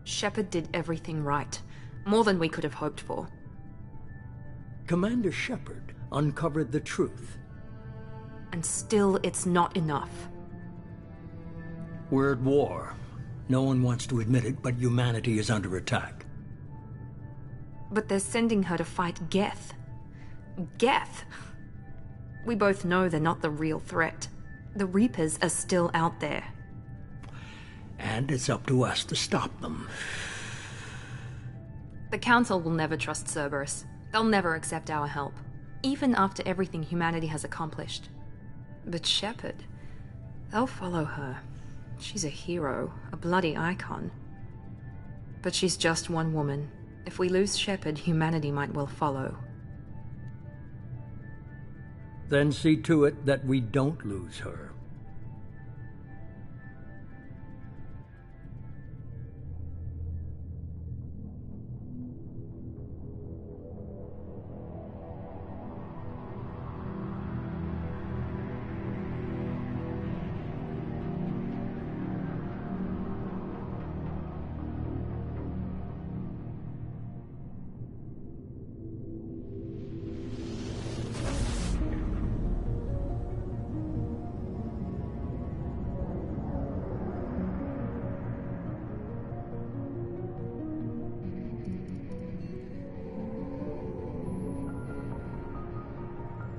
Shepard did everything right. More than we could have hoped for. Commander Shepard uncovered the truth. And still, it's not enough. We're at war. No one wants to admit it, but humanity is under attack. But they're sending her to fight Geth. Geth! We both know they're not the real threat. The Reapers are still out there. And it's up to us to stop them. The Council will never trust Cerberus. They'll never accept our help, even after everything humanity has accomplished. But Shepard, they'll follow her. She's a hero, a bloody icon. But she's just one woman. If we lose Shepard, humanity might well follow. Then see to it that we don't lose her.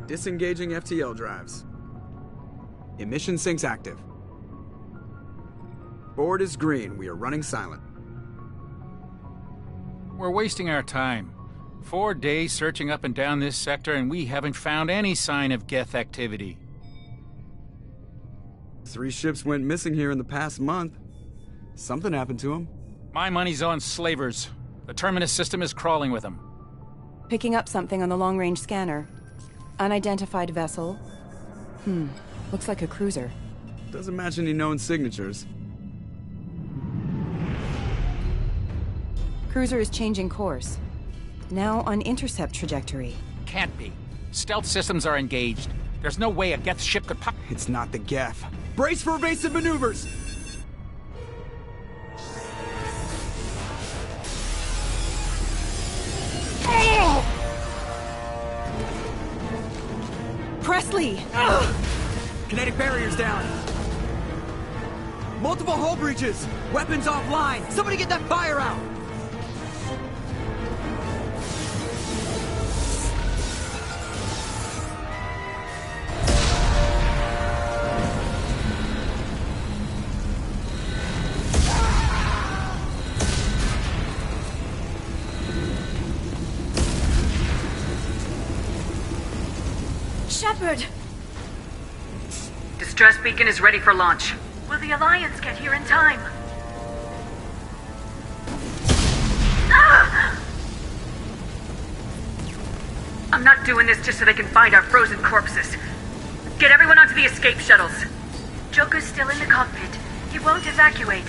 Disengaging FTL drives. Emission sinks active. Board is green. We are running silent. We're wasting our time. 4 days searching up and down this sector, and we haven't found any sign of Geth activity. 3 ships went missing here in the past month. Something happened to them. My money's on slavers. The Terminus system is crawling with them. Picking up something on the long-range scanner. Unidentified vessel. Looks like a cruiser. Doesn't match any known signatures. Cruiser is changing course. Now on intercept trajectory. Can't be. Stealth systems are engaged. There's no way a Geth ship could pop. It's not the Geth. Brace for evasive maneuvers! Presley! Kinetic barriers down. Multiple hull breaches. Weapons offline. Somebody get that fire out. Shepard! Distress beacon is ready for launch. Will the Alliance get here in time? Ah! I'm not doing this just so they can find our frozen corpses. Get everyone onto the escape shuttles. Joker's still in the cockpit. He won't evacuate.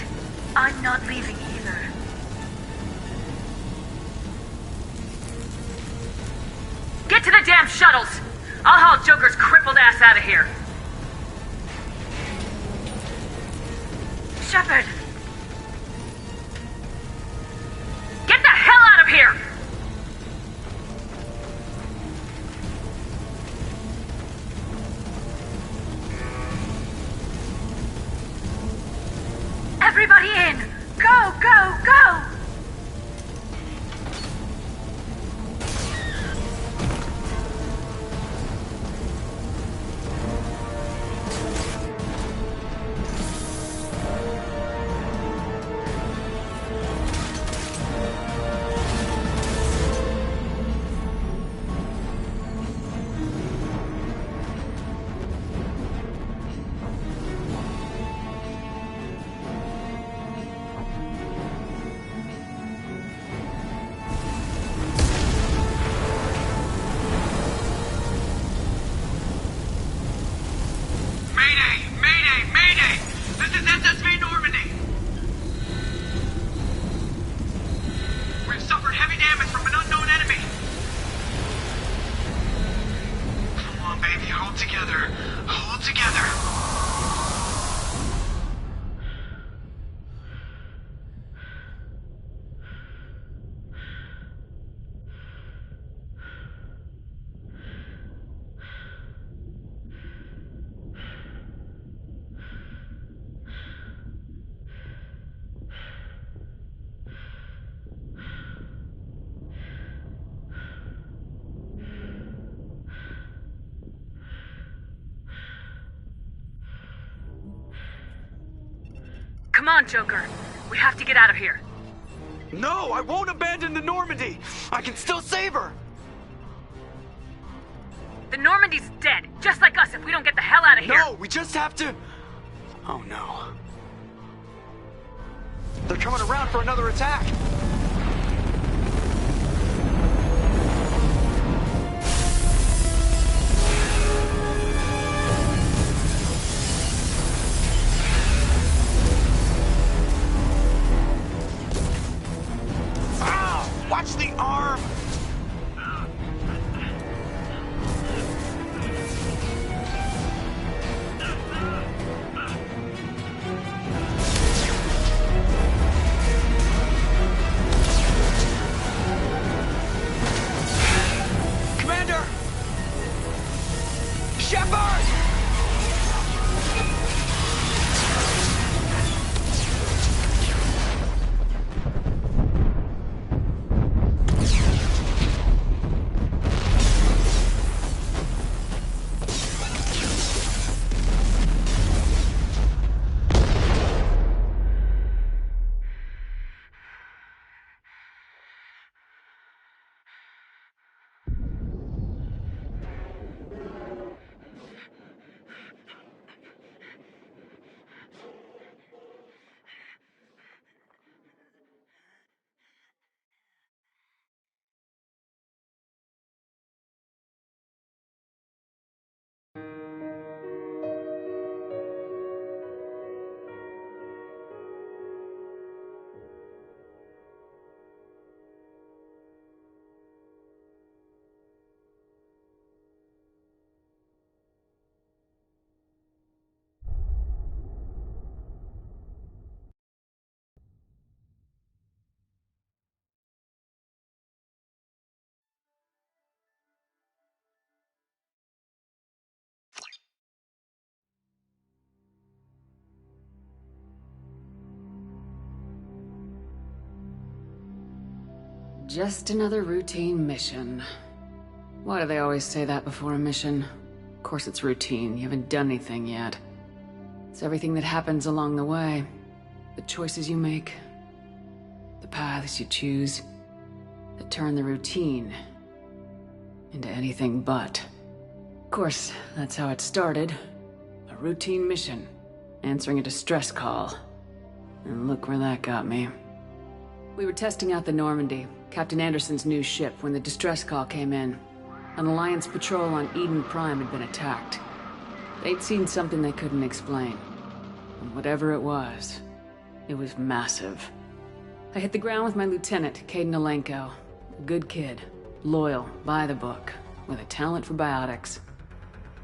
I'm not leaving either. Get to the damn shuttles! I'll haul Joker's crippled ass out of here. Shepard! Get the hell out of here! Everybody in! Go, go, go! Come on, Joker. We have to get out of here. No, I won't abandon the Normandy! I can still save her! The Normandy's dead, just like us if we don't get the hell out of here. No, we just have to... Oh no. They're coming around for another attack! Ow! Watch the arm! Just another routine mission. Why do they always say that before a mission? Of course it's routine, you haven't done anything yet. It's everything that happens along the way. The choices you make, the paths you choose, that turn the routine into anything but. Of course, that's how it started. A routine mission, answering a distress call. And look where that got me. We were testing out the Normandy, Captain Anderson's new ship, when the distress call came in. An Alliance patrol on Eden Prime had been attacked. They'd seen something they couldn't explain. And whatever it was massive. I hit the ground with my lieutenant, Kaidan Alenko. A good kid, loyal, by the book, with a talent for biotics.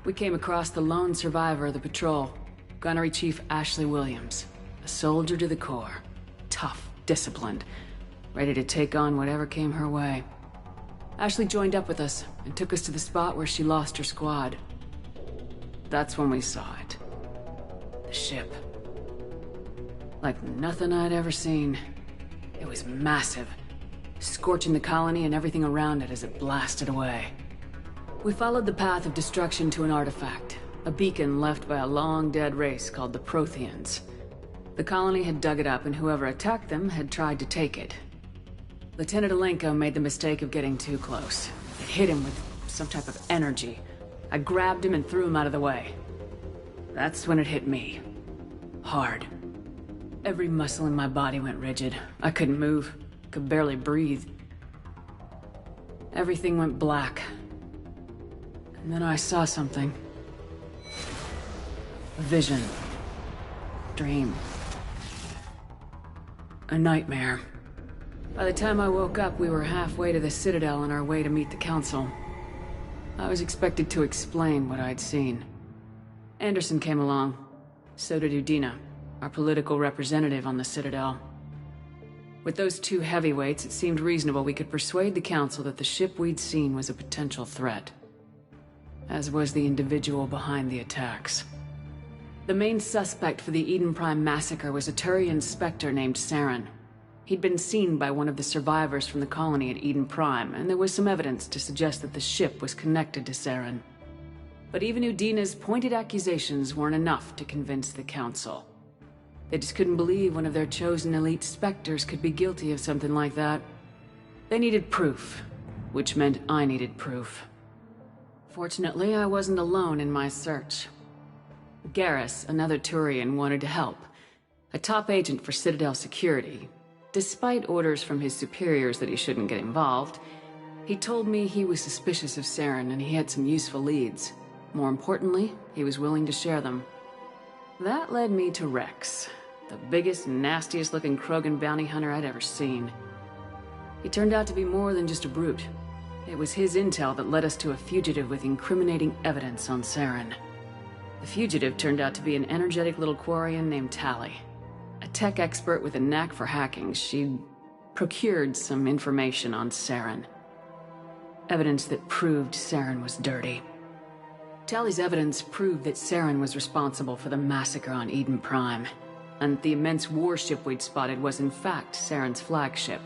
We came across the lone survivor of the patrol, Gunnery Chief Ashley Williams. A soldier to the core. Tough, disciplined, ready to take on whatever came her way. Ashley joined up with us and took us to the spot where she lost her squad. That's when we saw it. The ship. Like nothing I'd ever seen. It was massive, scorching the colony and everything around it as it blasted away. We followed the path of destruction to an artifact, a beacon left by a long-dead race called the Protheans. The colony had dug it up, and whoever attacked them had tried to take it. Lieutenant Alenko made the mistake of getting too close. It hit him with some type of energy. I grabbed him and threw him out of the way. That's when it hit me. Hard. Every muscle in my body went rigid. I couldn't move, could barely breathe. Everything went black. And then I saw something. A vision. Dream. A nightmare. By the time I woke up, we were halfway to the Citadel on our way to meet the Council. I was expected to explain what I'd seen. Anderson came along. So did Udina, our political representative on the Citadel. With those two heavyweights, it seemed reasonable we could persuade the Council that the ship we'd seen was a potential threat. As was the individual behind the attacks. The main suspect for the Eden Prime massacre was a Turian Spectre named Saren. He'd been seen by one of the survivors from the colony at Eden Prime, and there was some evidence to suggest that the ship was connected to Saren. But even Udina's pointed accusations weren't enough to convince the Council. They just couldn't believe one of their chosen elite Spectres could be guilty of something like that. They needed proof, which meant I needed proof. Fortunately, I wasn't alone in my search. Garrus, another Turian, wanted to help. A top agent for Citadel Security. Despite orders from his superiors that he shouldn't get involved, he told me he was suspicious of Saren and he had some useful leads. More importantly, he was willing to share them. That led me to Rex, the biggest, nastiest looking Krogan bounty hunter I'd ever seen. He turned out to be more than just a brute. It was his intel that led us to a fugitive with incriminating evidence on Saren. The fugitive turned out to be an energetic little Quarian named Tali. A tech expert with a knack for hacking, she'd procured some information on Saren. Evidence that proved Saren was dirty. Tali's evidence proved that Saren was responsible for the massacre on Eden Prime, and the immense warship we'd spotted was in fact Saren's flagship.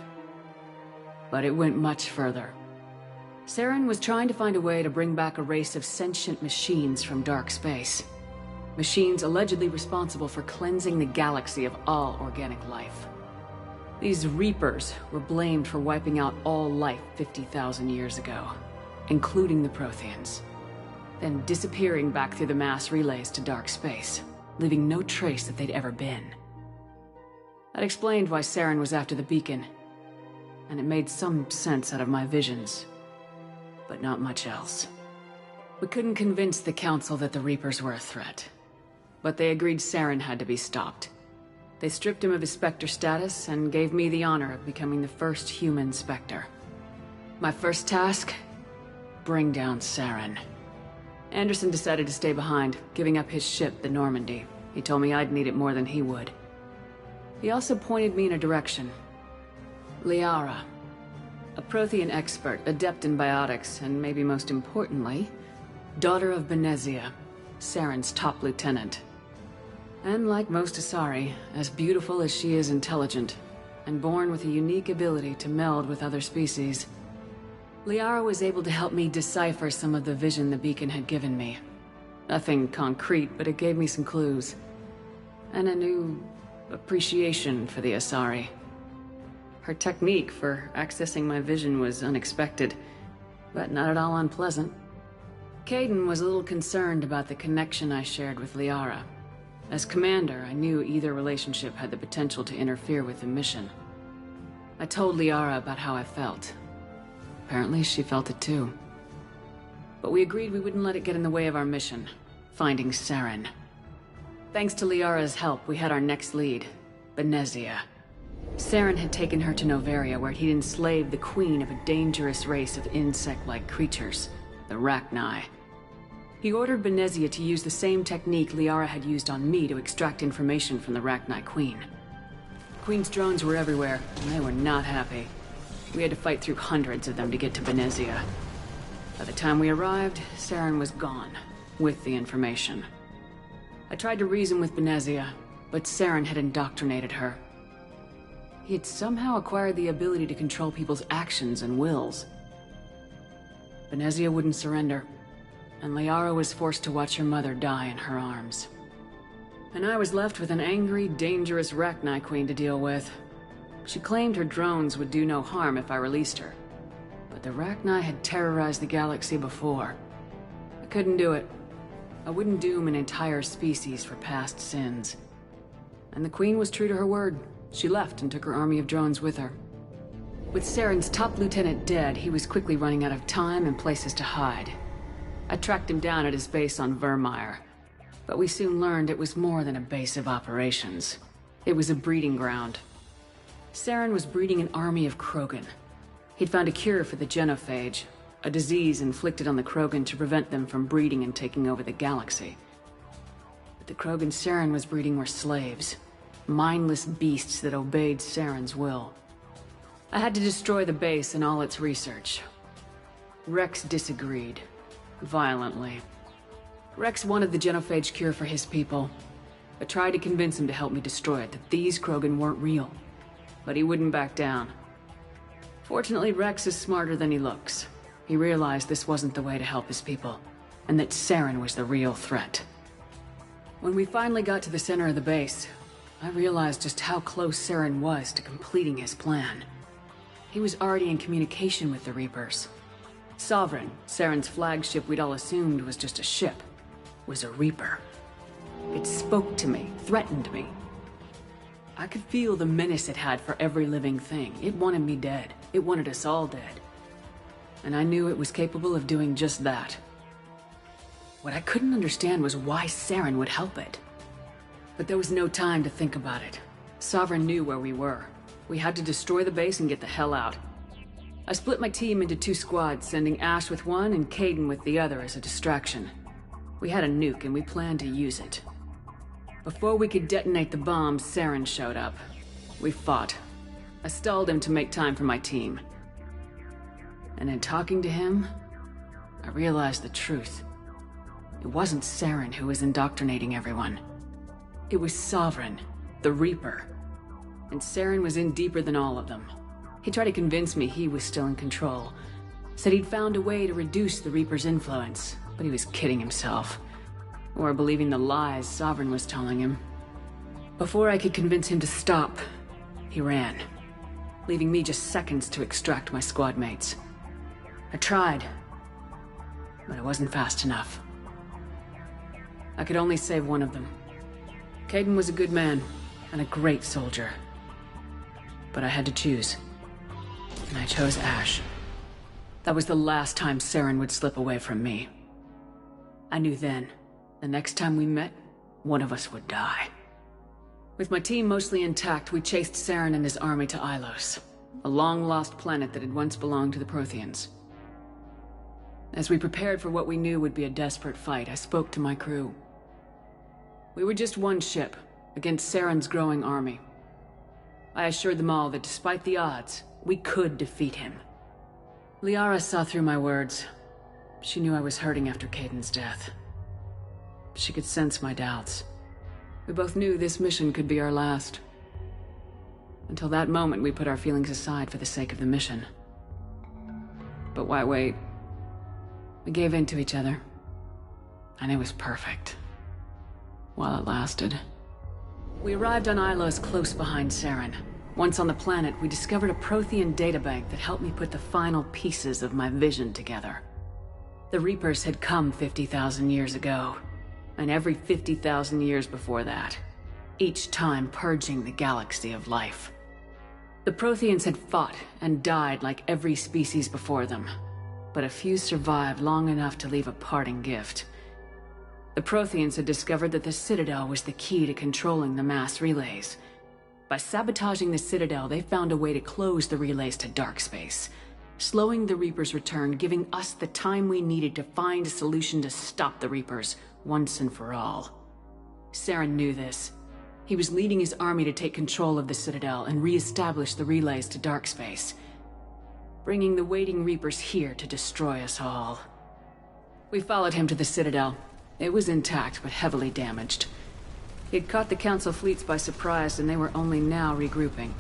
But it went much further. Saren was trying to find a way to bring back a race of sentient machines from dark space. Machines allegedly responsible for cleansing the galaxy of all organic life. These Reapers were blamed for wiping out all life 50,000 years ago, including the Protheans, then disappearing back through the mass relays to dark space, leaving no trace that they'd ever been. That explained why Saren was after the beacon, and it made some sense out of my visions, but not much else. We couldn't convince the Council that the Reapers were a threat, but they agreed Saren had to be stopped. They stripped him of his Spectre status and gave me the honor of becoming the first human Spectre. My first task? Bring down Saren. Anderson decided to stay behind, giving up his ship, the Normandy. He told me I'd need it more than he would. He also pointed me in a direction. Liara. A Prothean expert, adept in biotics, and maybe most importantly, daughter of Benezia, Saren's top lieutenant. And like most Asari, as beautiful as she is intelligent, and born with a unique ability to meld with other species. Liara was able to help me decipher some of the vision the beacon had given me. Nothing concrete, but it gave me some clues. And a new appreciation for the Asari. Her technique for accessing my vision was unexpected, but not at all unpleasant. Kaidan was a little concerned about the connection I shared with Liara. As commander, I knew either relationship had the potential to interfere with the mission. I told Liara about how I felt. Apparently, she felt it too. But we agreed we wouldn't let it get in the way of our mission, finding Saren. Thanks to Liara's help, we had our next lead, Benezia. Saren had taken her to Noveria, where he'd enslaved the queen of a dangerous race of insect-like creatures, the Rachni. He ordered Benezia to use the same technique Liara had used on me to extract information from the Rachni Queen. The Queen's drones were everywhere, and they were not happy. We had to fight through hundreds of them to get to Benezia. By the time we arrived, Saren was gone, with the information. I tried to reason with Benezia, but Saren had indoctrinated her. He had somehow acquired the ability to control people's actions and wills. Benezia wouldn't surrender, and Liara was forced to watch her mother die in her arms. And I was left with an angry, dangerous Rachni Queen to deal with. She claimed her drones would do no harm if I released her. But the Rachni had terrorized the galaxy before. I couldn't do it. I wouldn't doom an entire species for past sins. And the Queen was true to her word. She left and took her army of drones with her. With Saren's top lieutenant dead, he was quickly running out of time and places to hide. I tracked him down at his base on Vermeer, but we soon learned it was more than a base of operations. It was a breeding ground. Saren was breeding an army of Krogan. He'd found a cure for the genophage, a disease inflicted on the Krogan to prevent them from breeding and taking over the galaxy. But the Krogan Saren was breeding were slaves, mindless beasts that obeyed Saren's will. I had to destroy the base and all its research. Rex disagreed. Violently. Rex wanted the genophage cure for his people. I tried to convince him to help me destroy it, that these Krogan weren't real. But he wouldn't back down. Fortunately, Rex is smarter than he looks. He realized this wasn't the way to help his people, and that Saren was the real threat. When we finally got to the center of the base, I realized just how close Saren was to completing his plan. He was already in communication with the Reapers. Sovereign, Saren's flagship we'd all assumed was just a ship, was a Reaper. It spoke to me, threatened me. I could feel the menace it had for every living thing. It wanted me dead. It wanted us all dead. And I knew it was capable of doing just that. What I couldn't understand was why Saren would help it. But there was no time to think about it. Sovereign knew where we were. We had to destroy the base and get the hell out. I split my team into 2 squads, sending Ash with one and Kaidan with the other as a distraction. We had a nuke and we planned to use it. Before we could detonate the bomb, Saren showed up. We fought. I stalled him to make time for my team. And in talking to him, I realized the truth. It wasn't Saren who was indoctrinating everyone. It was Sovereign, the Reaper. And Saren was in deeper than all of them. He tried to convince me he was still in control. Said he'd found a way to reduce the Reaper's influence, but he was kidding himself. Or believing the lies Sovereign was telling him. Before I could convince him to stop, he ran, leaving me just seconds to extract my squad mates. I tried, but it wasn't fast enough. I could only save one of them. Kaidan was a good man, and a great soldier. But I had to choose. And I chose Ash. That was the last time Saren would slip away from me. I knew then, the next time we met, one of us would die. With my team mostly intact, we chased Saren and his army to Ilos, a long-lost planet that had once belonged to the Protheans. As we prepared for what we knew would be a desperate fight, I spoke to my crew. We were just one ship, against Saren's growing army. I assured them all that despite the odds, we could defeat him. Liara saw through my words. She knew I was hurting after Kaidan's death. She could sense my doubts. We both knew this mission could be our last. Until that moment, we put our feelings aside for the sake of the mission. But why wait? We gave in to each other. And it was perfect. While it lasted. We arrived on Ilos close behind Saren. Once on the planet, we discovered a Prothean databank that helped me put the final pieces of my vision together. The Reapers had come 50,000 years ago, and every 50,000 years before that, each time purging the galaxy of life. The Protheans had fought and died like every species before them, but a few survived long enough to leave a parting gift. The Protheans had discovered that the Citadel was the key to controlling the mass relays. By sabotaging the Citadel, they found a way to close the relays to dark space, slowing the Reapers' return, giving us the time we needed to find a solution to stop the Reapers once and for all. Saren knew this. He was leading his army to take control of the Citadel and re-establish the relays to dark space, bringing the waiting Reapers here to destroy us all. We followed him to the Citadel. It was intact, but heavily damaged. He had caught the Council fleets by surprise, and they were only now regrouping.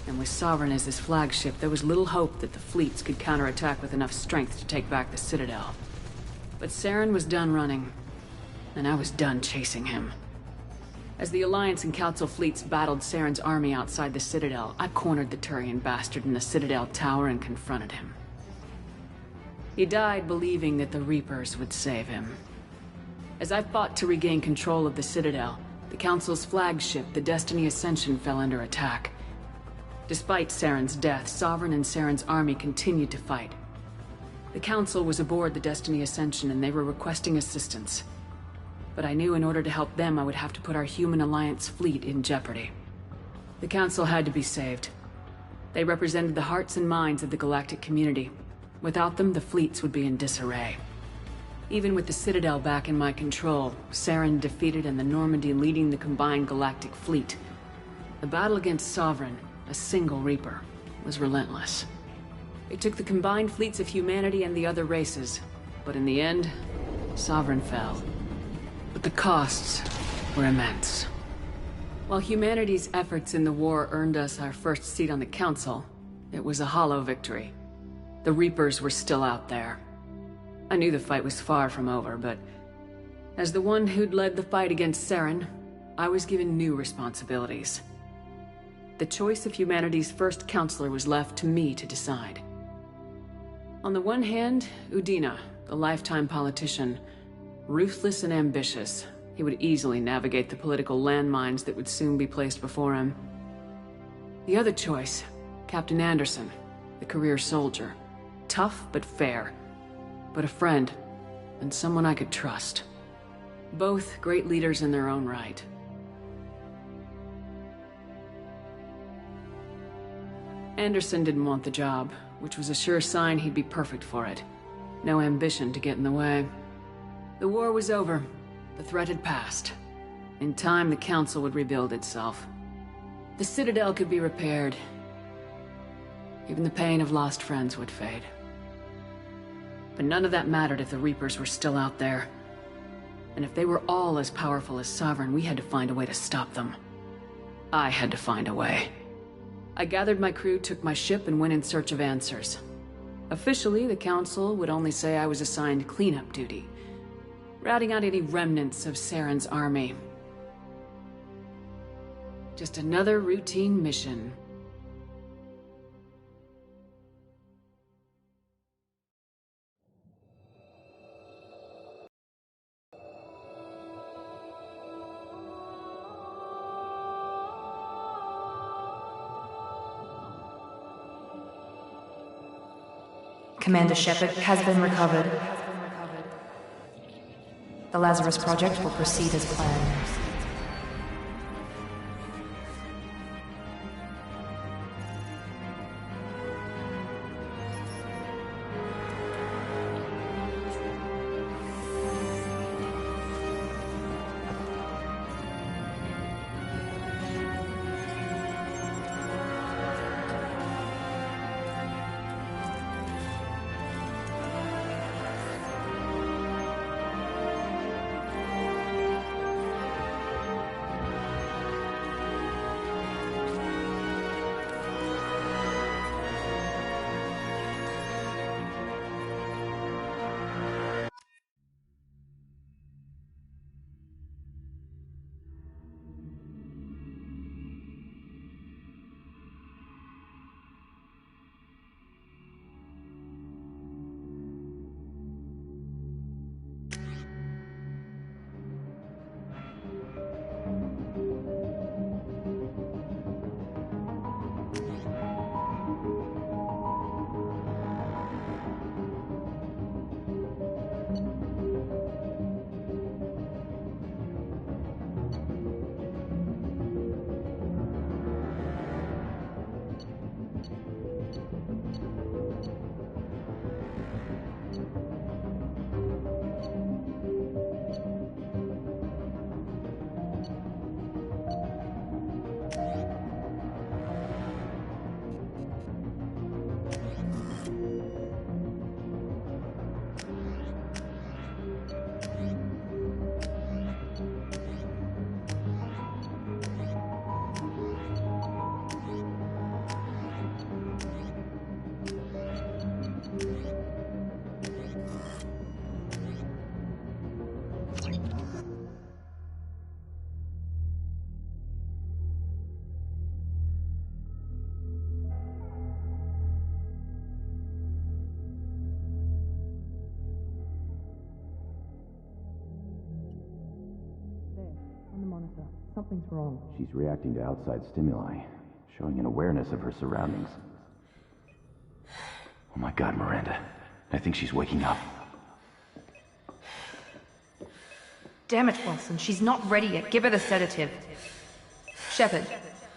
And with Sovereign as his flagship, there was little hope that the fleets could counterattack with enough strength to take back the Citadel. But Saren was done running, and I was done chasing him. As the Alliance and Council fleets battled Saren's army outside the Citadel, I cornered the Turian bastard in the Citadel tower and confronted him. He died believing that the Reapers would save him. As I fought to regain control of the Citadel, the Council's flagship, the Destiny Ascension, fell under attack. Despite Saren's death, Sovereign and Saren's army continued to fight. The Council was aboard the Destiny Ascension and they were requesting assistance. But I knew in order to help them, I would have to put our Human Alliance fleet in jeopardy. The Council had to be saved. They represented the hearts and minds of the galactic community. Without them, the fleets would be in disarray. Even with the Citadel back in my control, Saren defeated and the Normandy leading the combined galactic fleet. The battle against Sovereign, a single Reaper, was relentless. It took the combined fleets of humanity and the other races, but in the end, Sovereign fell. But the costs were immense. While humanity's efforts in the war earned us our first seat on the Council, it was a hollow victory. The Reapers were still out there. I knew the fight was far from over, but as the one who'd led the fight against Saren, I was given new responsibilities. The choice of humanity's first counselor was left to me to decide. On the one hand, Udina, the lifetime politician. Ruthless and ambitious, he would easily navigate the political landmines that would soon be placed before him. The other choice, Captain Anderson, the career soldier. Tough but fair. But a friend, and someone I could trust. Both great leaders in their own right. Anderson didn't want the job, which was a sure sign he'd be perfect for it. No ambition to get in the way. The war was over. The threat had passed. In time, the Council would rebuild itself. The Citadel could be repaired. Even the pain of lost friends would fade. But none of that mattered if the Reapers were still out there. And if they were all as powerful as Sovereign, we had to find a way to stop them. I had to find a way. I gathered my crew, took my ship, and went in search of answers. Officially, the Council would only say I was assigned cleanup duty, routing out any remnants of Saren's army. Just another routine mission. Commander Shepard has been recovered. The Lazarus Project will proceed as planned. On the monitor. Something's wrong. She's reacting to outside stimuli, showing an awareness of her surroundings. Oh my god, Miranda. I think she's waking up. Damn it, Wilson. She's not ready yet. Give her the sedative. Shepard,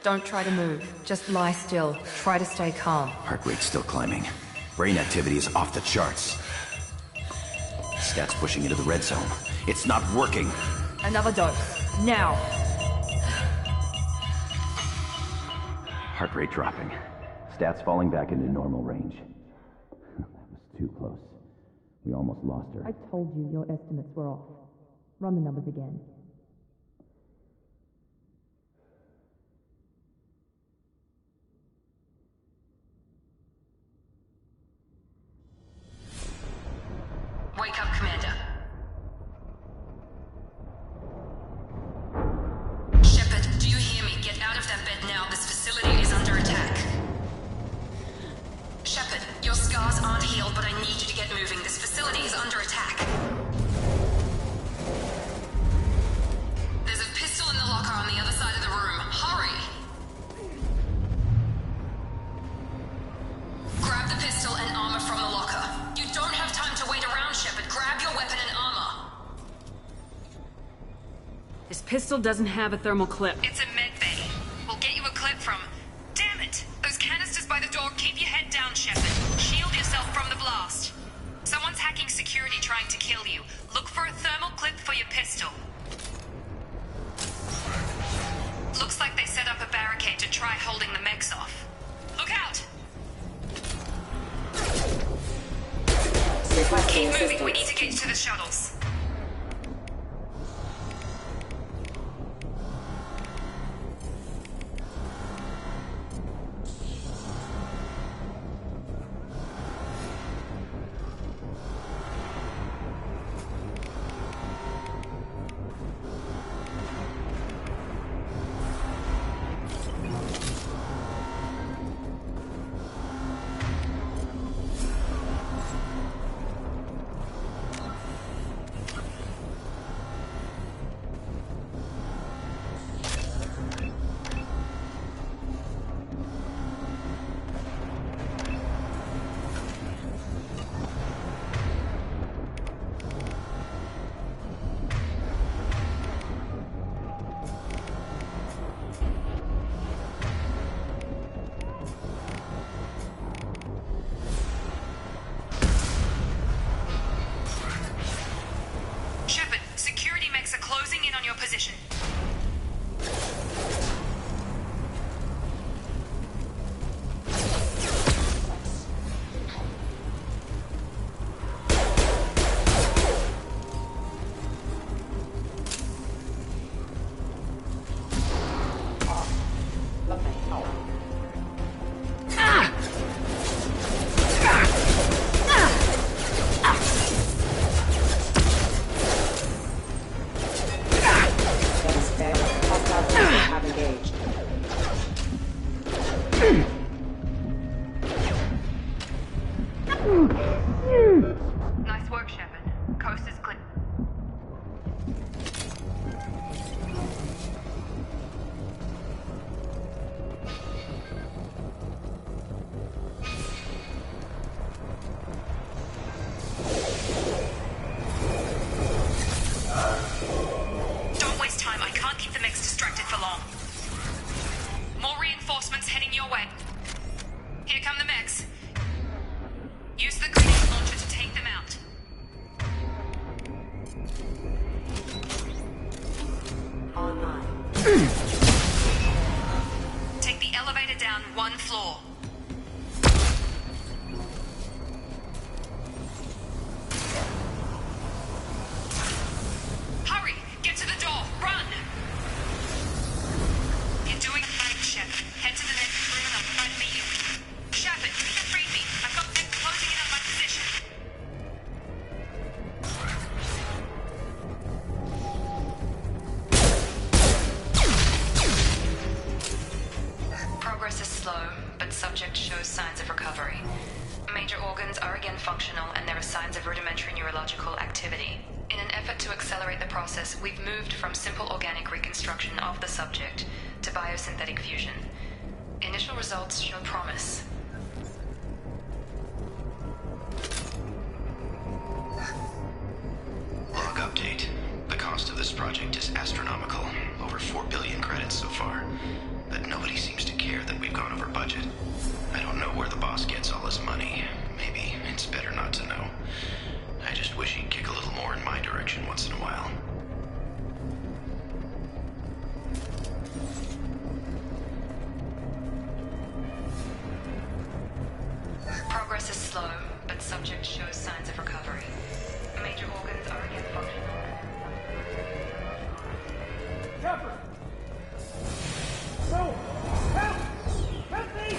don't try to move. Just lie still. Try to stay calm. Heart rate's still climbing. Brain activity is off the charts. Stats pushing into the red zone. It's not working. Another dose. Now. Heart rate dropping. Stats falling back into normal range. That was too close. We almost lost her. I told you your estimates were off. Run the numbers again. Wake up, Commander. Shepard, your scars aren't healed, but I need you to get moving. This facility is under attack. There's a pistol in the locker on the other side of the room. Hurry! Grab the pistol and armor from the locker. You don't have time to wait around, Shepard. Grab your weapon and armor. This pistol doesn't have a thermal clip. It's a med bay. We'll get you a clip from... Damn it! Those canisters by the door. Keep your head down, Shepard. Shield yourself from the blast. Someone's hacking security trying to kill you. Look for a thermal clip for your pistol. Looks like they set up a barricade to try holding the mechs off. Look out! Keep moving. We need to get to the shuttles. Position. Nice work, Shepard. Coast is clear. Don't waste time. I can't keep the mechs distracted for long. More reinforcements heading your way. Here come the mechs. Use the grenade launcher to take them out. Online. Take the elevator down one floor. Hurry! Get to the door! Run! You're doing fine, Shepard. Head to the next room and I'll try to meet you. Shepard, read me. I've got them closing in on my position. Progress is slow, but subject shows signs of recovery. Major organs are again functional, and there are signs of rudimentary neurological activity. In an effort to accelerate the process, we've moved from simple organic reconstruction of the subject to biosynthetic fusion. Initial results show promise. Log update. The cost of this project is astronomical. Over 4 billion credits so far. But nobody seems to care that we've gone over budget. I don't know where the boss gets all his money. Maybe it's better not to know. I just wish he'd kick a little more in my direction once in a while. Progress is slow, but subject shows signs of recovery. Major organs are again functional. Shepard! No! Help! Help me!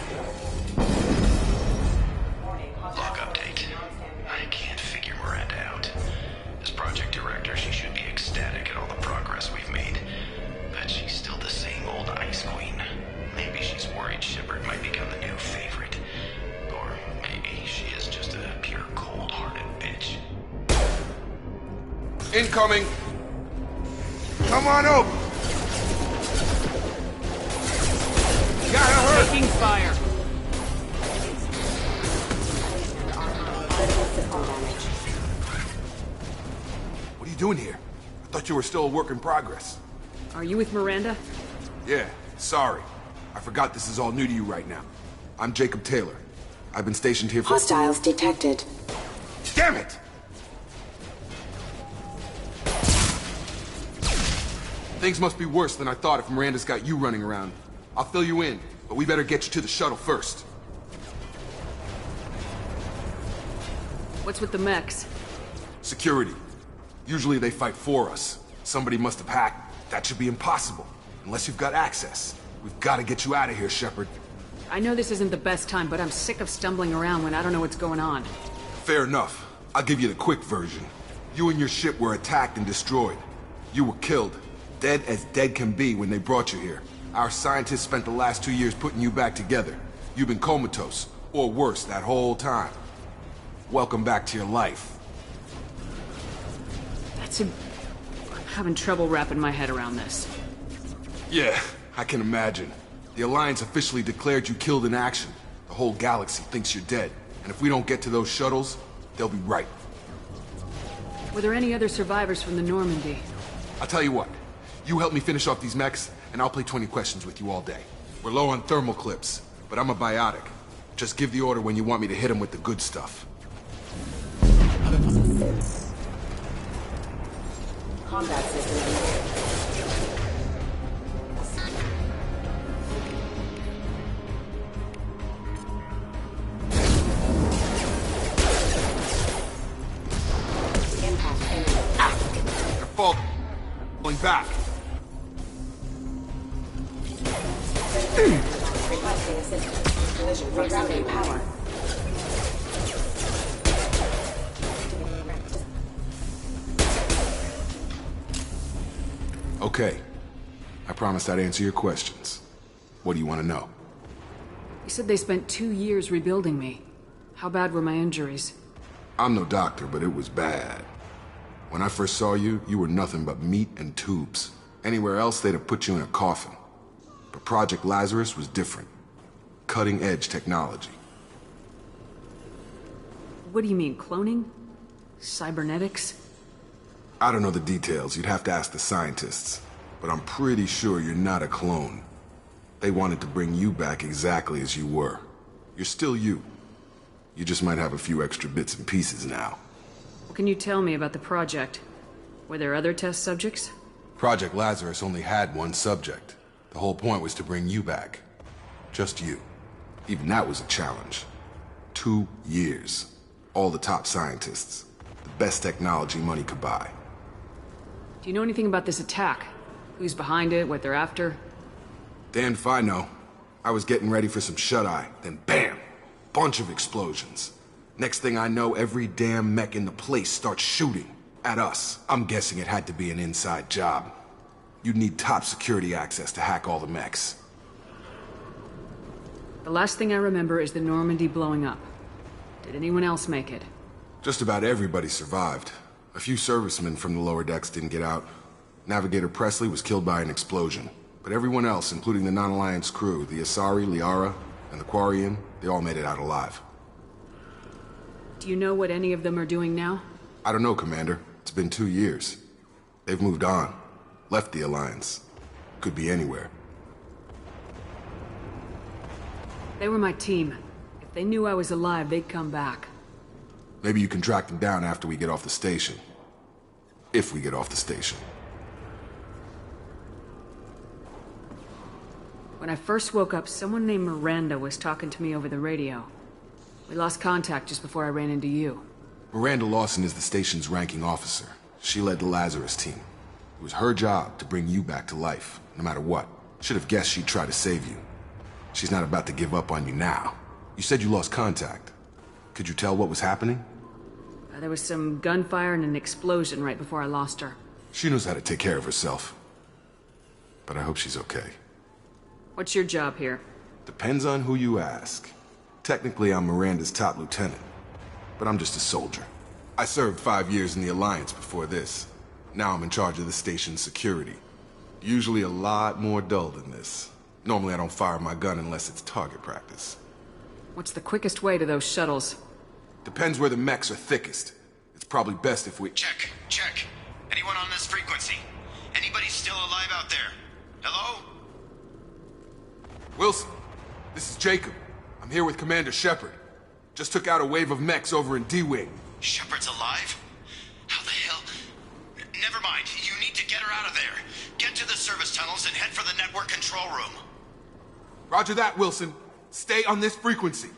Log update. I can't figure Miranda out. As project director, she should be ecstatic at all the progress we've made. But she's still the same old Ice Queen. Maybe she's worried Shepard might become the new favorite. Or maybe Incoming! Come on over! Gotta hurry! Taking fire! What are you doing here? I thought you were still a work in progress. Are you with Miranda? Yeah, sorry. I forgot this is all new to you right now. I'm Jacob Taylor. I've been stationed here for— Hostiles detected. Damn it! Things must be worse than I thought if Miranda's got you running around. I'll fill you in, but we better get you to the shuttle first. What's with the mechs? Security. Usually they fight for us. Somebody must have hacked. That should be impossible. Unless you've got access. We've got to get you out of here, Shepard. I know this isn't the best time, but I'm sick of stumbling around when I don't know what's going on. Fair enough. I'll give you the quick version. You and your ship were attacked and destroyed. You were killed. Dead as dead can be when they brought you here. Our scientists spent the last 2 years putting you back together. You've been comatose, or worse, that whole time. Welcome back to your life. I'm having trouble wrapping my head around this. Yeah, I can imagine. The Alliance officially declared you killed in action. The whole galaxy thinks you're dead. And if we don't get to those shuttles, they'll be right. Were there any other survivors from the Normandy? I'll tell you what. You help me finish off these mechs, and I'll play 20 questions with you all day. We're low on thermal clips, but I'm a biotic. Just give the order when you want me to hit them with the good stuff. Combat system. They're falling back. Requesting assistance. Collision rerouting power. Okay. I promised I'd answer your questions. What do you want to know? You said they spent 2 years rebuilding me. How bad were my injuries? I'm no doctor, but it was bad. When I first saw you, you were nothing but meat and tubes. Anywhere else, they'd have put you in a coffin. But Project Lazarus was different. Cutting-edge technology. What do you mean, cloning? Cybernetics? I don't know the details. You'd have to ask the scientists. But I'm pretty sure you're not a clone. They wanted to bring you back exactly as you were. You're still you. You just might have a few extra bits and pieces now. What can you tell me about the project? Were there other test subjects? Project Lazarus only had one subject. The whole point was to bring you back. Just you. Even that was a challenge. 2 years. All the top scientists. The best technology money could buy. Do you know anything about this attack? Who's behind it, what they're after? Damned if I know. I was getting ready for some shut-eye, then bam! Bunch of explosions. Next thing I know, every damn mech in the place starts shooting. At us. I'm guessing it had to be an inside job. You'd need top security access to hack all the mechs. The last thing I remember is the Normandy blowing up. Did anyone else make it? Just about everybody survived. A few servicemen from the lower decks didn't get out. Navigator Presley was killed by an explosion. But everyone else, including the non-Alliance crew, the Asari, Liara, and the Quarian, they all made it out alive. Do you know what any of them are doing now? I don't know, Commander. It's been 2 years. They've moved on. Left the Alliance. Could be anywhere. They were my team. If they knew I was alive, they'd come back. Maybe you can track them down after we get off the station. If we get off the station. When I first woke up, someone named Miranda was talking to me over the radio. We lost contact just before I ran into you. Miranda Lawson is the station's ranking officer. She led the Lazarus team. It was her job to bring you back to life, no matter what. Should have guessed she'd try to save you. She's not about to give up on you now. You said you lost contact. Could you tell what was happening? There was some gunfire and an explosion right before I lost her. She knows how to take care of herself. But I hope she's okay. What's your job here? Depends on who you ask. Technically, I'm Miranda's top lieutenant. But I'm just a soldier. I served 5 years in the Alliance before this. Now I'm in charge of the station's security. Usually a lot more dull than this. Normally I don't fire my gun unless it's target practice. What's the quickest way to those shuttles? Depends where the mechs are thickest. It's probably best if we... Check. Anyone on this frequency? Anybody still alive out there? Hello? Wilson, this is Jacob. I'm here with Commander Shepard. Just took out a wave of mechs over in D-Wing. Shepard's alive? How the hell? Never mind. You need to get her out of there. Get to the service tunnels and head for the network control room. Roger that, Wilson. Stay on this frequency.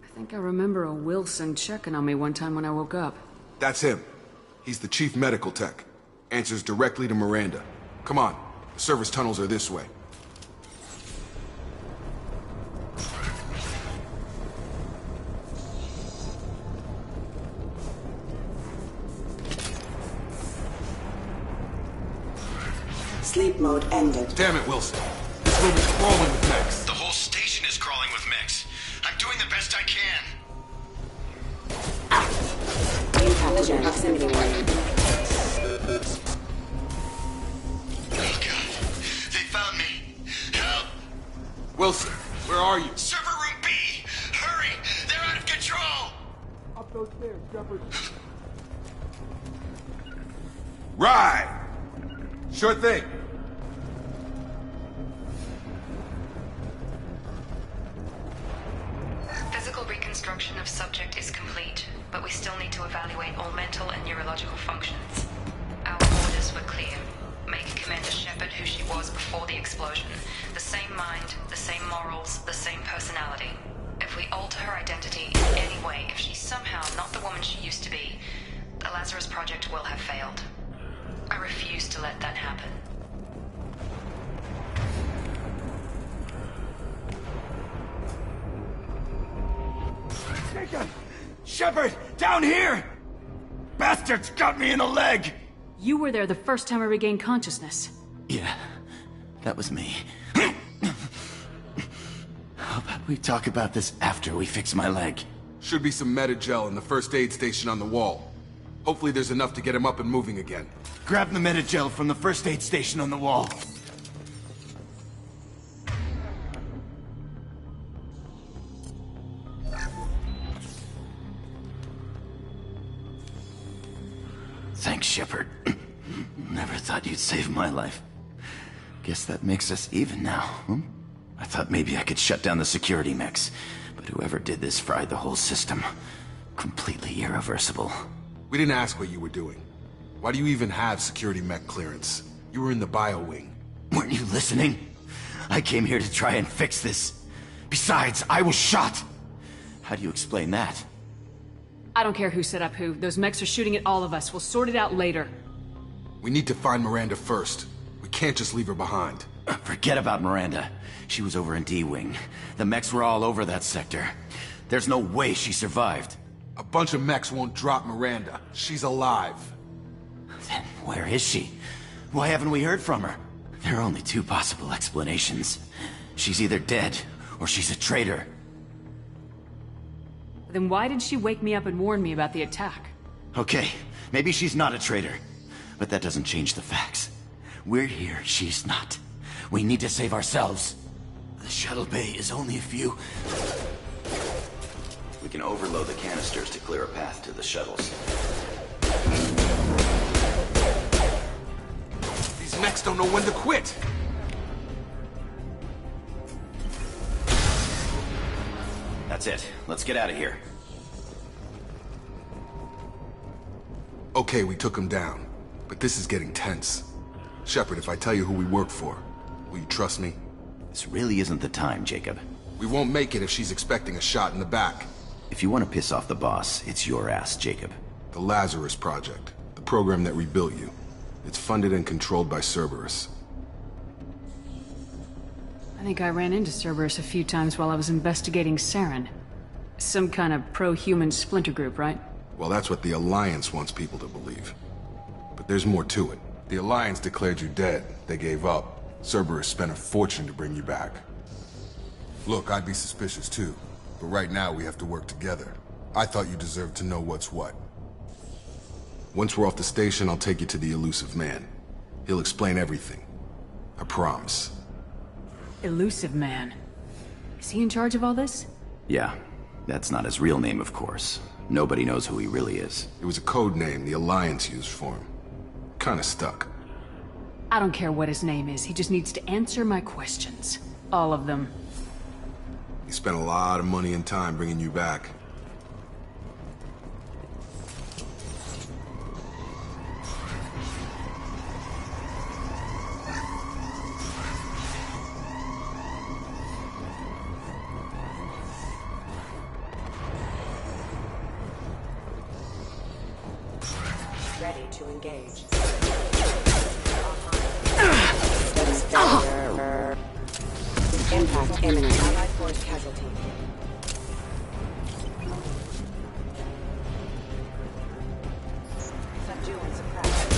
I think I remember a Wilson checking on me one time when I woke up. That's him. He's the chief medical tech. Answers directly to Miranda. Come on. The service tunnels are this way. Sleep mode ended. Damn it, Wilson. This room is crawling with mechs. The whole station is crawling with mechs. I'm doing the best I can. Pathogen proximity warning. Oh god. They found me. Help! Wilson, where are you? Server room B! Hurry! They're out of control! Up those stairs, Shepard. Right! Sure thing. Physical reconstruction of subject is complete, but we still need to evaluate all mental and neurological functions. Our orders were clear. Make Commander Shepard who she was before the explosion. The same mind, the same morals, the same personality. If we alter her identity in any way, if she's somehow not the woman she used to be, the Lazarus Project will have failed. I refuse to let that happen. Jacob! Shepard! Down here! Bastards got me in the leg! You were there the first time I regained consciousness. Yeah, that was me. How about we talk about this after we fix my leg? Should be some Metagel in the first aid station on the wall. Hopefully there's enough to get him up and moving again. Grab the Metagel from the first aid station on the wall. Thanks, Shepard. Never thought you'd save my life. Guess that makes us even now, hmm? I thought maybe I could shut down the security mechs, but whoever did this fried the whole system. Completely irreversible. We didn't ask what you were doing. Why do you even have security mech clearance? You were in the bio wing. Weren't you listening? I came here to try and fix this. Besides, I was shot. How do you explain that? I don't care who set up who. Those mechs are shooting at all of us. We'll sort it out later. We need to find Miranda first. We can't just leave her behind. Forget about Miranda. She was over in D-Wing. The mechs were all over that sector. There's no way she survived. A bunch of mechs won't drop Miranda. She's alive. Then where is she? Why haven't we heard from her? There are only two possible explanations. She's either dead, or she's a traitor. Then why did she wake me up and warn me about the attack? Okay, maybe she's not a traitor. But that doesn't change the facts. We're here, she's not. We need to save ourselves. The shuttle bay is only a few... We can overload the canisters to clear a path to the shuttles. These mechs don't know when to quit. That's it. Let's get out of here. Okay, we took him down. But this is getting tense. Shepard, if I tell you who we work for, will you trust me? This really isn't the time, Jacob. We won't make it if she's expecting a shot in the back. If you want to piss off the boss, it's your ass, Jacob. The Lazarus Project. The program that rebuilt you. It's funded and controlled by Cerberus. I think I ran into Cerberus a few times while I was investigating Saren. Some kind of pro-human splinter group, right? Well, that's what the Alliance wants people to believe. But there's more to it. The Alliance declared you dead. They gave up. Cerberus spent a fortune to bring you back. Look, I'd be suspicious too. But right now we have to work together. I thought you deserved to know what's what. Once we're off the station, I'll take you to the Elusive Man. He'll explain everything. I promise. Elusive Man. Is he in charge of all this? Yeah. That's not his real name, of course. Nobody knows who he really is. It was a code name the Alliance used for him. Kinda stuck. I don't care what his name is. He just needs to answer my questions. All of them. He spent a lot of money and time bringing you back. Ready to engage. Impact imminent. Allied force casualty. Subdue and suppress.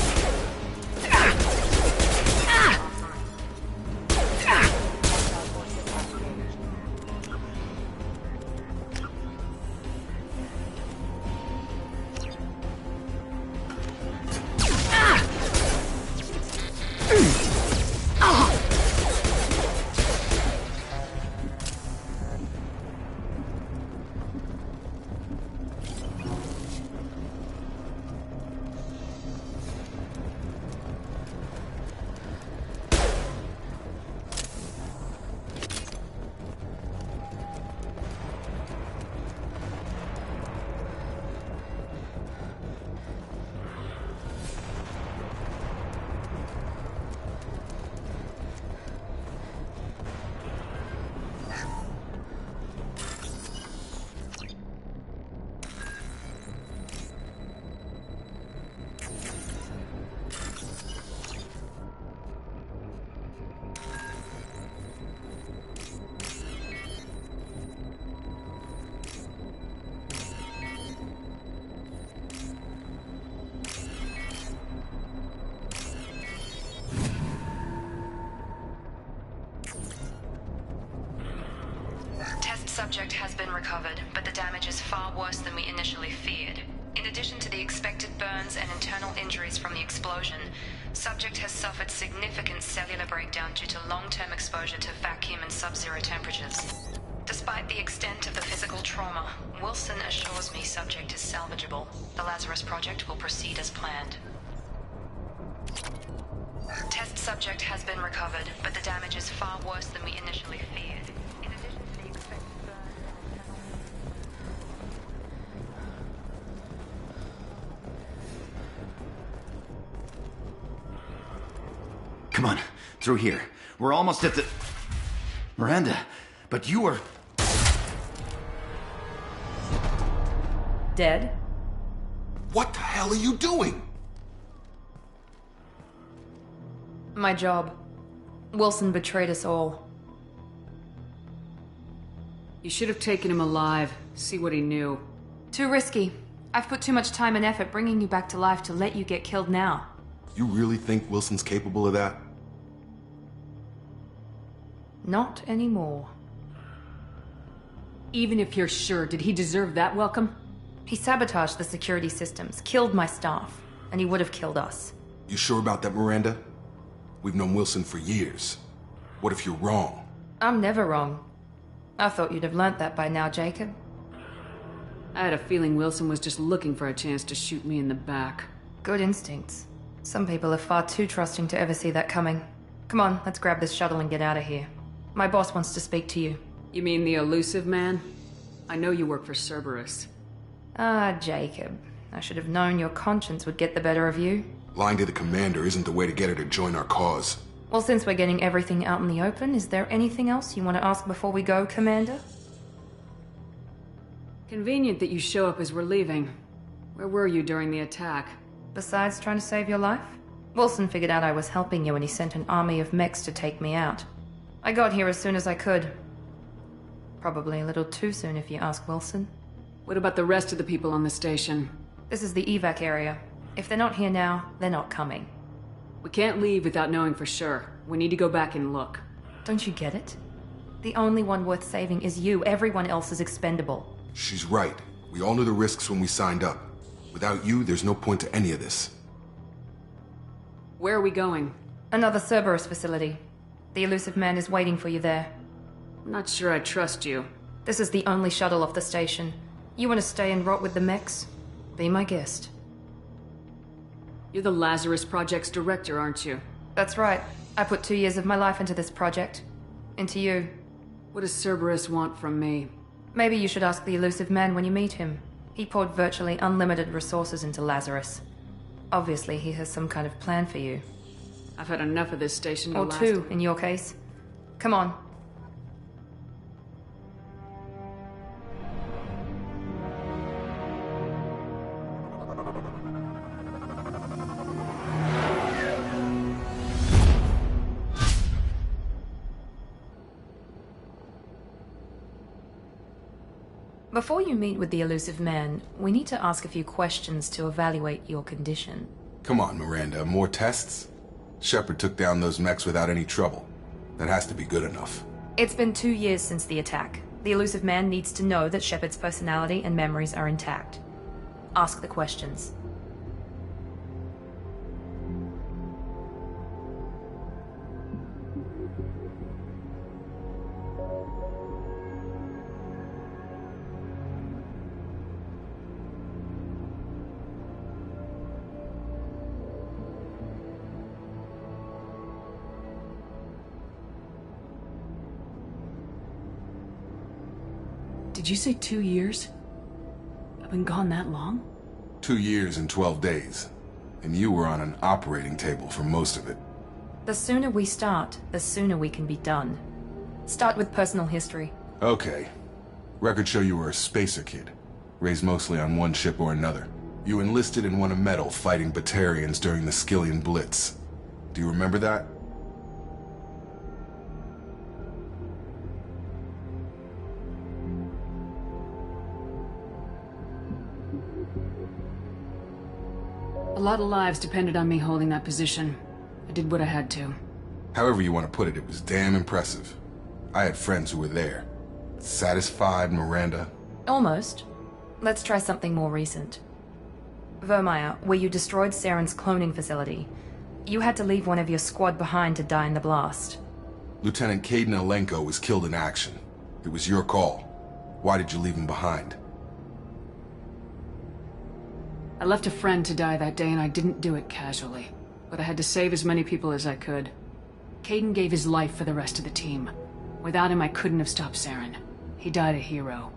Subject has been recovered, but the damage is far worse than we initially feared. In addition to the expected burns and internal injuries from the explosion, subject has suffered significant cellular breakdown due to long-term exposure to vacuum and sub-zero temperatures. Despite the extent of the physical trauma, Wilson assures me subject is salvageable. The Lazarus Project will proceed as planned. Test subject has been recovered, but the damage is far worse than we initially feared. Come on, through here. We're almost at the... Miranda, but you were... Dead? What the hell are you doing? My job. Wilson betrayed us all. You should have taken him alive. See what he knew. Too risky. I've put too much time and effort bringing you back to life to let you get killed now. You really think Wilson's capable of that? Not anymore. Even if you're sure, did he deserve that welcome? He sabotaged the security systems, killed my staff, and he would have killed us. You sure about that, Miranda? We've known Wilson for years. What if you're wrong? I'm never wrong. I thought you'd have learnt that by now, Jacob. I had a feeling Wilson was just looking for a chance to shoot me in the back. Good instincts. Some people are far too trusting to ever see that coming. Come on, let's grab this shuttle and get out of here. My boss wants to speak to you. You mean the Elusive Man? I know you work for Cerberus. Ah, Jacob. I should have known your conscience would get the better of you. Lying to the commander isn't the way to get her to join our cause. Well, since we're getting everything out in the open, is there anything else you want to ask before we go, Commander? Convenient that you show up as we're leaving. Where were you during the attack? Besides trying to save your life? Wilson figured out I was helping you and he sent an army of mechs to take me out. I got here as soon as I could. Probably a little too soon if you ask Wilson. What about the rest of the people on the station? This is the evac area. If they're not here now, they're not coming. We can't leave without knowing for sure. We need to go back and look. Don't you get it? The only one worth saving is you. Everyone else is expendable. She's right. We all knew the risks when we signed up. Without you, there's no point to any of this. Where are we going? Another Cerberus facility. The Elusive Man is waiting for you there. I'm not sure I trust you. This is the only shuttle off the station. You want to stay and rot with the mechs? Be my guest. You're the Lazarus Project's director, aren't you? That's right. I put 2 years of my life into this project. Into you. What does Cerberus want from me? Maybe you should ask the Elusive Man when you meet him. He poured virtually unlimited resources into Lazarus. Obviously, he has some kind of plan for you. I've had enough of this station to Or last. 2, in your case. Come on. Before you meet with the Elusive Man, we need to ask a few questions to evaluate your condition. Come on, Miranda, more tests? Shepard took down those mechs without any trouble. That has to be good enough. It's been 2 years since the attack. The Elusive Man needs to know that Shepard's personality and memories are intact. Ask the questions. Did you say 2 years? I've been gone that long? 2 years and 12 days. And you were on an operating table for most of it. The sooner we start, the sooner we can be done. Start with personal history. Okay. Records show you were a spacer kid. Raised mostly on one ship or another. You enlisted and won a medal fighting Batarians during the Skillian Blitz. Do you remember that? A lot of lives depended on me holding that position. I did what I had to. However you want to put it, it was damn impressive. I had friends who were there. Satisfied, Miranda? Almost. Let's try something more recent. Vermeer, where you destroyed Saren's cloning facility. You had to leave one of your squad behind to die in the blast. Lieutenant Kaidan Alenko was killed in action. It was your call. Why did you leave him behind? I left a friend to die that day and I didn't do it casually. But I had to save as many people as I could. Kaidan gave his life for the rest of the team. Without him, I couldn't have stopped Saren. He died a hero.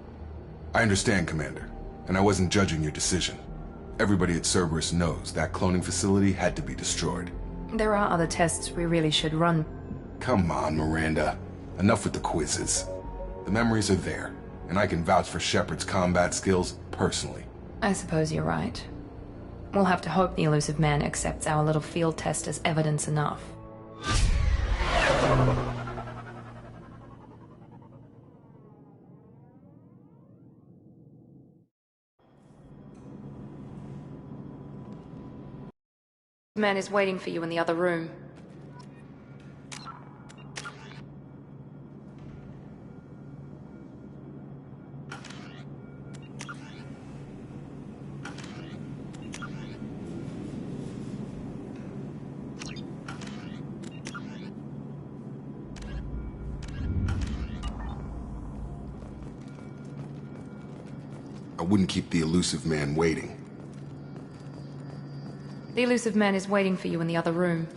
I understand, Commander. And I wasn't judging your decision. Everybody at Cerberus knows that cloning facility had to be destroyed. There are other tests we really should run. Come on, Miranda. Enough with the quizzes. The memories are there, and I can vouch for Shepard's combat skills personally. I suppose you're right. We'll have to hope the Elusive Man accepts our little field test as evidence enough. The man is waiting for you in the other room. I wouldn't keep the Elusive Man waiting. The Elusive Man is waiting for you in the other room.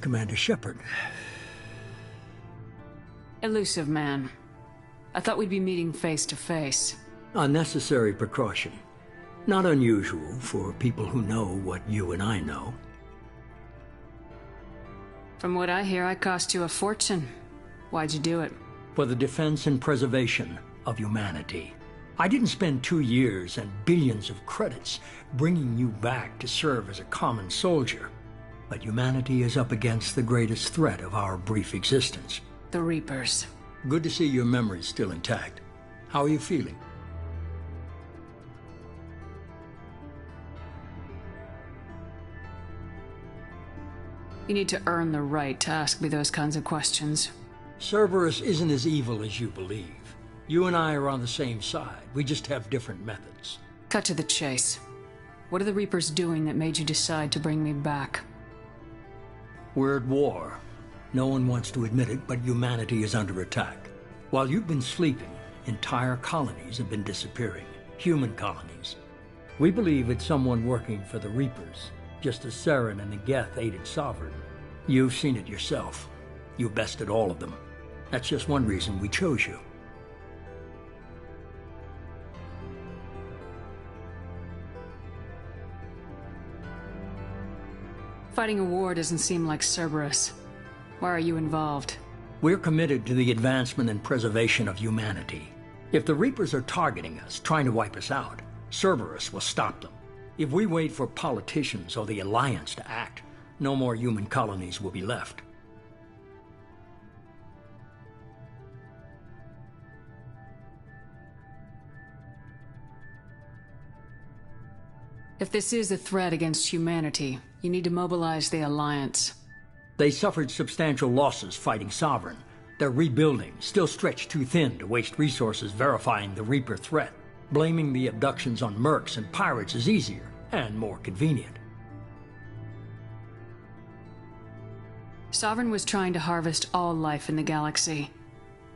Commander Shepard. Elusive man. I thought we'd be meeting face to face. A necessary precaution. Not unusual for people who know what you and I know. From what I hear, I cost you a fortune. Why'd you do it? For the defense and preservation of humanity. I didn't spend 2 years and billions of credits bringing you back to serve as a common soldier. But humanity is up against the greatest threat of our brief existence. The Reapers. Good to see your memory's still intact. How are you feeling? You need to earn the right to ask me those kinds of questions. Cerberus isn't as evil as you believe. You and I are on the same side. We just have different methods. Cut to the chase. What are the Reapers doing that made you decide to bring me back? We're at war. No one wants to admit it, but humanity is under attack. While you've been sleeping, entire colonies have been disappearing. Human colonies. We believe it's someone working for the Reapers, just as Saren and the Geth aided Sovereign. You've seen it yourself. You bested all of them. That's just one reason we chose you. Fighting a war doesn't seem like Cerberus. Why are you involved? We're committed to the advancement and preservation of humanity. If the Reapers are targeting us, trying to wipe us out, Cerberus will stop them. If we wait for politicians or the Alliance to act, no more human colonies will be left. If this is a threat against humanity, you need to mobilize the Alliance. They suffered substantial losses fighting Sovereign. They're rebuilding, still stretched too thin to waste resources verifying the Reaper threat. Blaming the abductions on mercs and pirates is easier and more convenient. Sovereign was trying to harvest all life in the galaxy.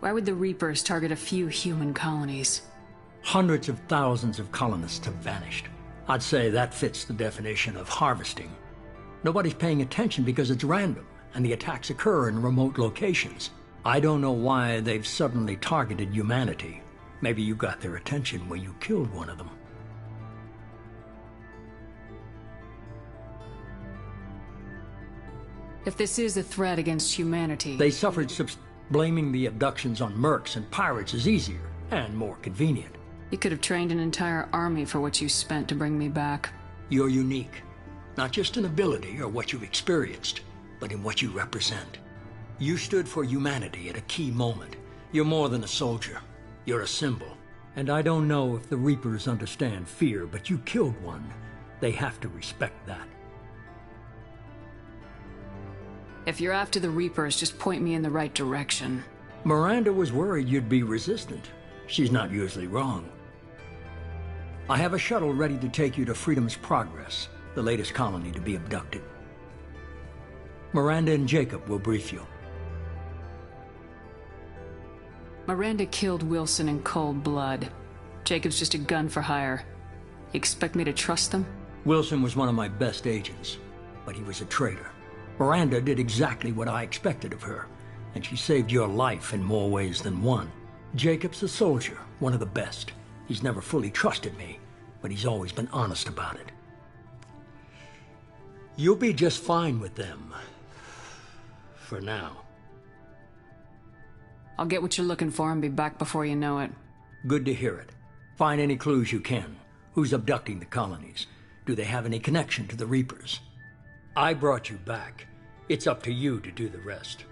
Why would the Reapers target a few human colonies? Hundreds of thousands of colonists have vanished. I'd say that fits the definition of harvesting. Nobody's paying attention because it's random, and the attacks occur in remote locations. I don't know why they've suddenly targeted humanity. Maybe you got their attention when you killed one of them. If this is a threat against humanity... They suffered blaming the abductions on mercs and pirates is easier and more convenient. You could have trained an entire army for what you spent to bring me back. You're unique. Not just in ability or what you've experienced, but in what you represent. You stood for humanity at a key moment. You're more than a soldier. You're a symbol. And I don't know if the Reapers understand fear, but you killed one. They have to respect that. If you're after the Reapers, just point me in the right direction. Miranda was worried you'd be resistant. She's not usually wrong. I have a shuttle ready to take you to Freedom's Progress, the latest colony to be abducted. Miranda and Jacob will brief you. Miranda killed Wilson in cold blood. Jacob's just a gun for hire. You expect me to trust them? Wilson was one of my best agents, but he was a traitor. Miranda did exactly what I expected of her, and she saved your life in more ways than one. Jacob's a soldier, one of the best. He's never fully trusted me, but he's always been honest about it. You'll be just fine with them. For now. I'll get what you're looking for and be back before you know it. Good to hear it. Find any clues you can. Who's abducting the colonies? Do they have any connection to the Reapers? I brought you back. It's up to you to do the rest.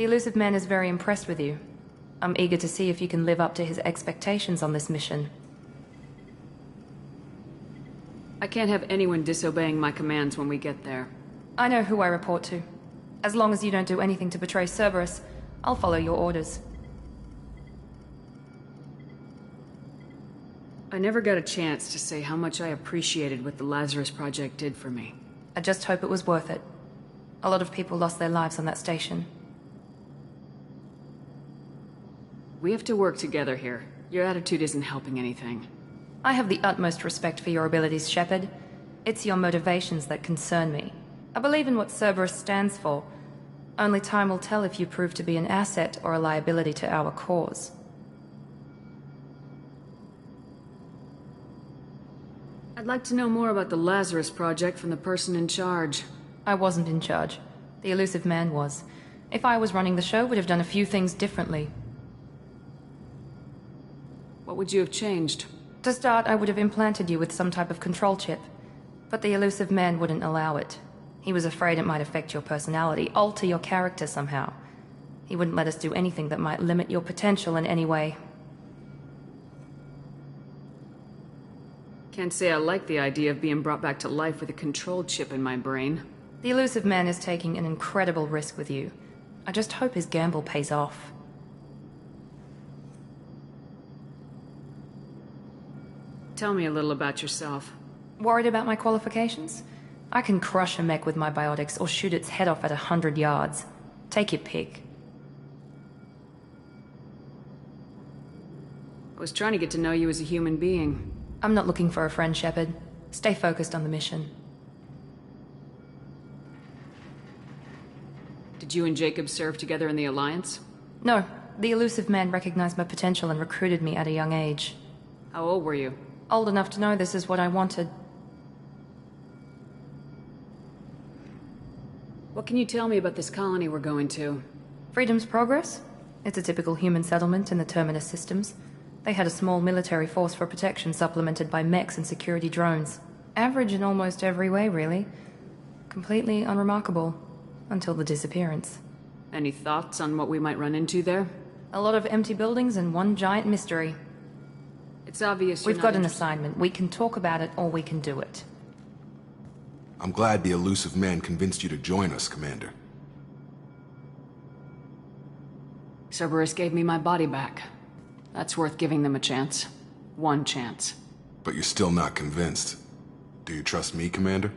The Elusive Man is very impressed with you. I'm eager to see if you can live up to his expectations on this mission. I can't have anyone disobeying my commands when we get there. I know who I report to. As long as you don't do anything to betray Cerberus, I'll follow your orders. I never got a chance to say how much I appreciated what the Lazarus Project did for me. I just hope it was worth it. A lot of people lost their lives on that station. We have to work together here. Your attitude isn't helping anything. I have the utmost respect for your abilities, Shepard. It's your motivations that concern me. I believe in what Cerberus stands for. Only time will tell if you prove to be an asset or a liability to our cause. I'd like to know more about the Lazarus Project from the person in charge. I wasn't in charge. The Elusive Man was. If I was running the show, would have done a few things differently. What would you have changed? To start, I would have implanted you with some type of control chip. But the Elusive Man wouldn't allow it. He was afraid it might affect your personality, alter your character somehow. He wouldn't let us do anything that might limit your potential in any way. Can't say I like the idea of being brought back to life with a control chip in my brain. The Elusive Man is taking an incredible risk with you. I just hope his gamble pays off. Tell me a little about yourself. Worried about my qualifications? I can crush a mech with my biotics or shoot its head off at 100 yards. Take your pick. I was trying to get to know you as a human being. I'm not looking for a friend, Shepard. Stay focused on the mission. Did you and Jacob serve together in the Alliance? No. The Elusive Man recognized my potential and recruited me at a young age. How old were you? Old enough to know this is what I wanted. What can you tell me about this colony we're going to? Freedom's Progress? It's a typical human settlement in the Terminus systems. They had a small military force for protection supplemented by mechs and security drones. Average in almost every way, really. Completely unremarkable. Until the disappearance. Any thoughts on what we might run into there? A lot of empty buildings and one giant mystery. It's obvious you're We've got an assignment. We can talk about it or we can do it. I'm glad the Elusive Man convinced you to join us, Commander. Cerberus gave me my body back. That's worth giving them a chance. One chance. But you're still not convinced. Do you trust me, Commander?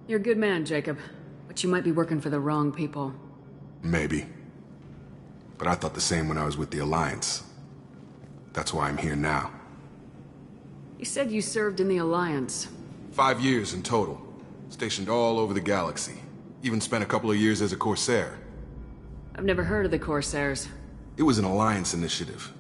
You're a good man, Jacob. But you might be working for the wrong people. Maybe. But I thought the same when I was with the Alliance. That's why I'm here now. You said you served in the Alliance. 5 years in total. Stationed all over the galaxy. Even spent a couple of years as a Corsair. I've never heard of the Corsairs. It was an Alliance initiative.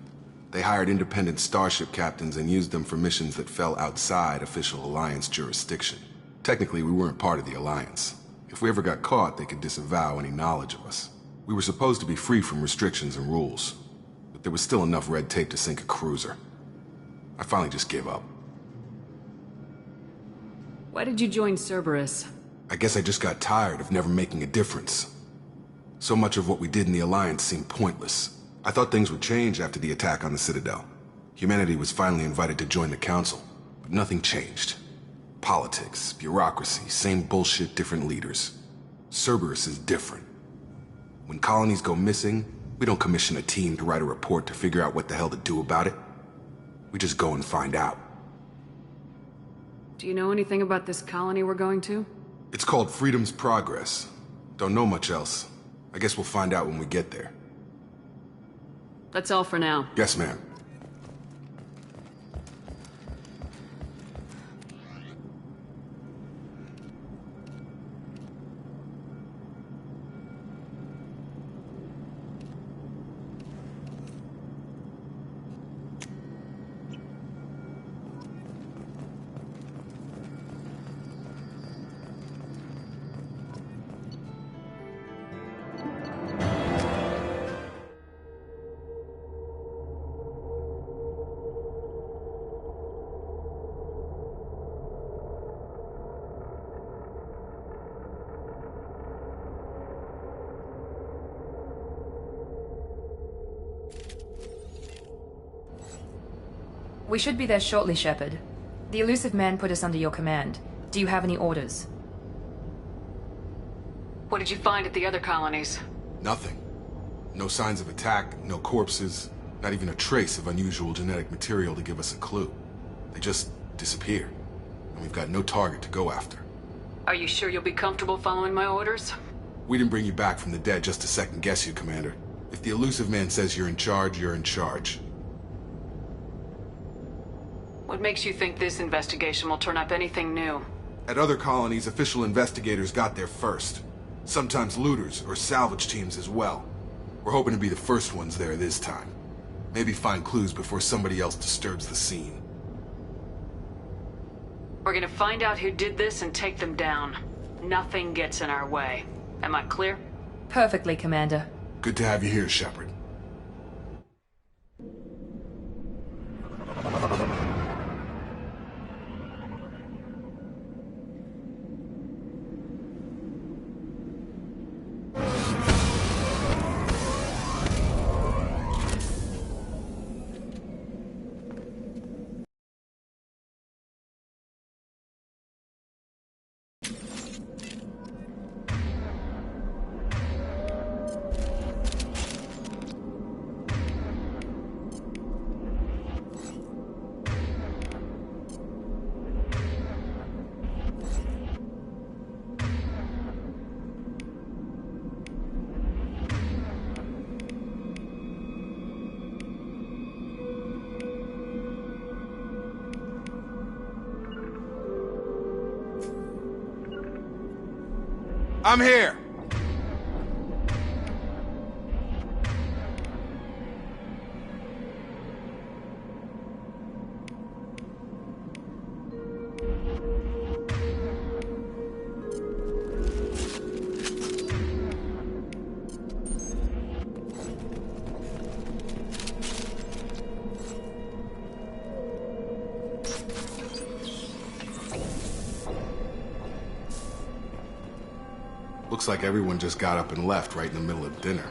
They hired independent starship captains and used them for missions that fell outside official Alliance jurisdiction. Technically, we weren't part of the Alliance. If we ever got caught, they could disavow any knowledge of us. We were supposed to be free from restrictions and rules. But there was still enough red tape to sink a cruiser. I finally just gave up. Why did you join Cerberus? I guess I just got tired of never making a difference. So much of what we did in the Alliance seemed pointless. I thought things would change after the attack on the Citadel. Humanity was finally invited to join the Council, but nothing changed. Politics, bureaucracy, same bullshit, different leaders. Cerberus is different. When colonies go missing, we don't commission a team to write a report to figure out what the hell to do about it. We just go and find out. Do you know anything about this colony we're going to? It's called Freedom's Progress. Don't know much else. I guess we'll find out when we get there. That's all for now. Yes, ma'am. We should be there shortly, Shepard. The Illusive Man put us under your command. Do you have any orders? What did you find at the other colonies? Nothing. No signs of attack, no corpses, not even a trace of unusual genetic material to give us a clue. They just disappear, and we've got no target to go after. Are you sure you'll be comfortable following my orders? We didn't bring you back from the dead just to second guess you, Commander. If the Illusive Man says you're in charge, you're in charge. What makes you think this investigation will turn up anything new? At other colonies, official investigators got there first. Sometimes looters or salvage teams as well. We're hoping to be the first ones there this time. Maybe find clues before somebody else disturbs the scene. We're gonna find out who did this and take them down. Nothing gets in our way. Am I clear? Perfectly, Commander. Good to have you here, Shepard. I'm here! Looks like everyone just got up and left right in the middle of dinner.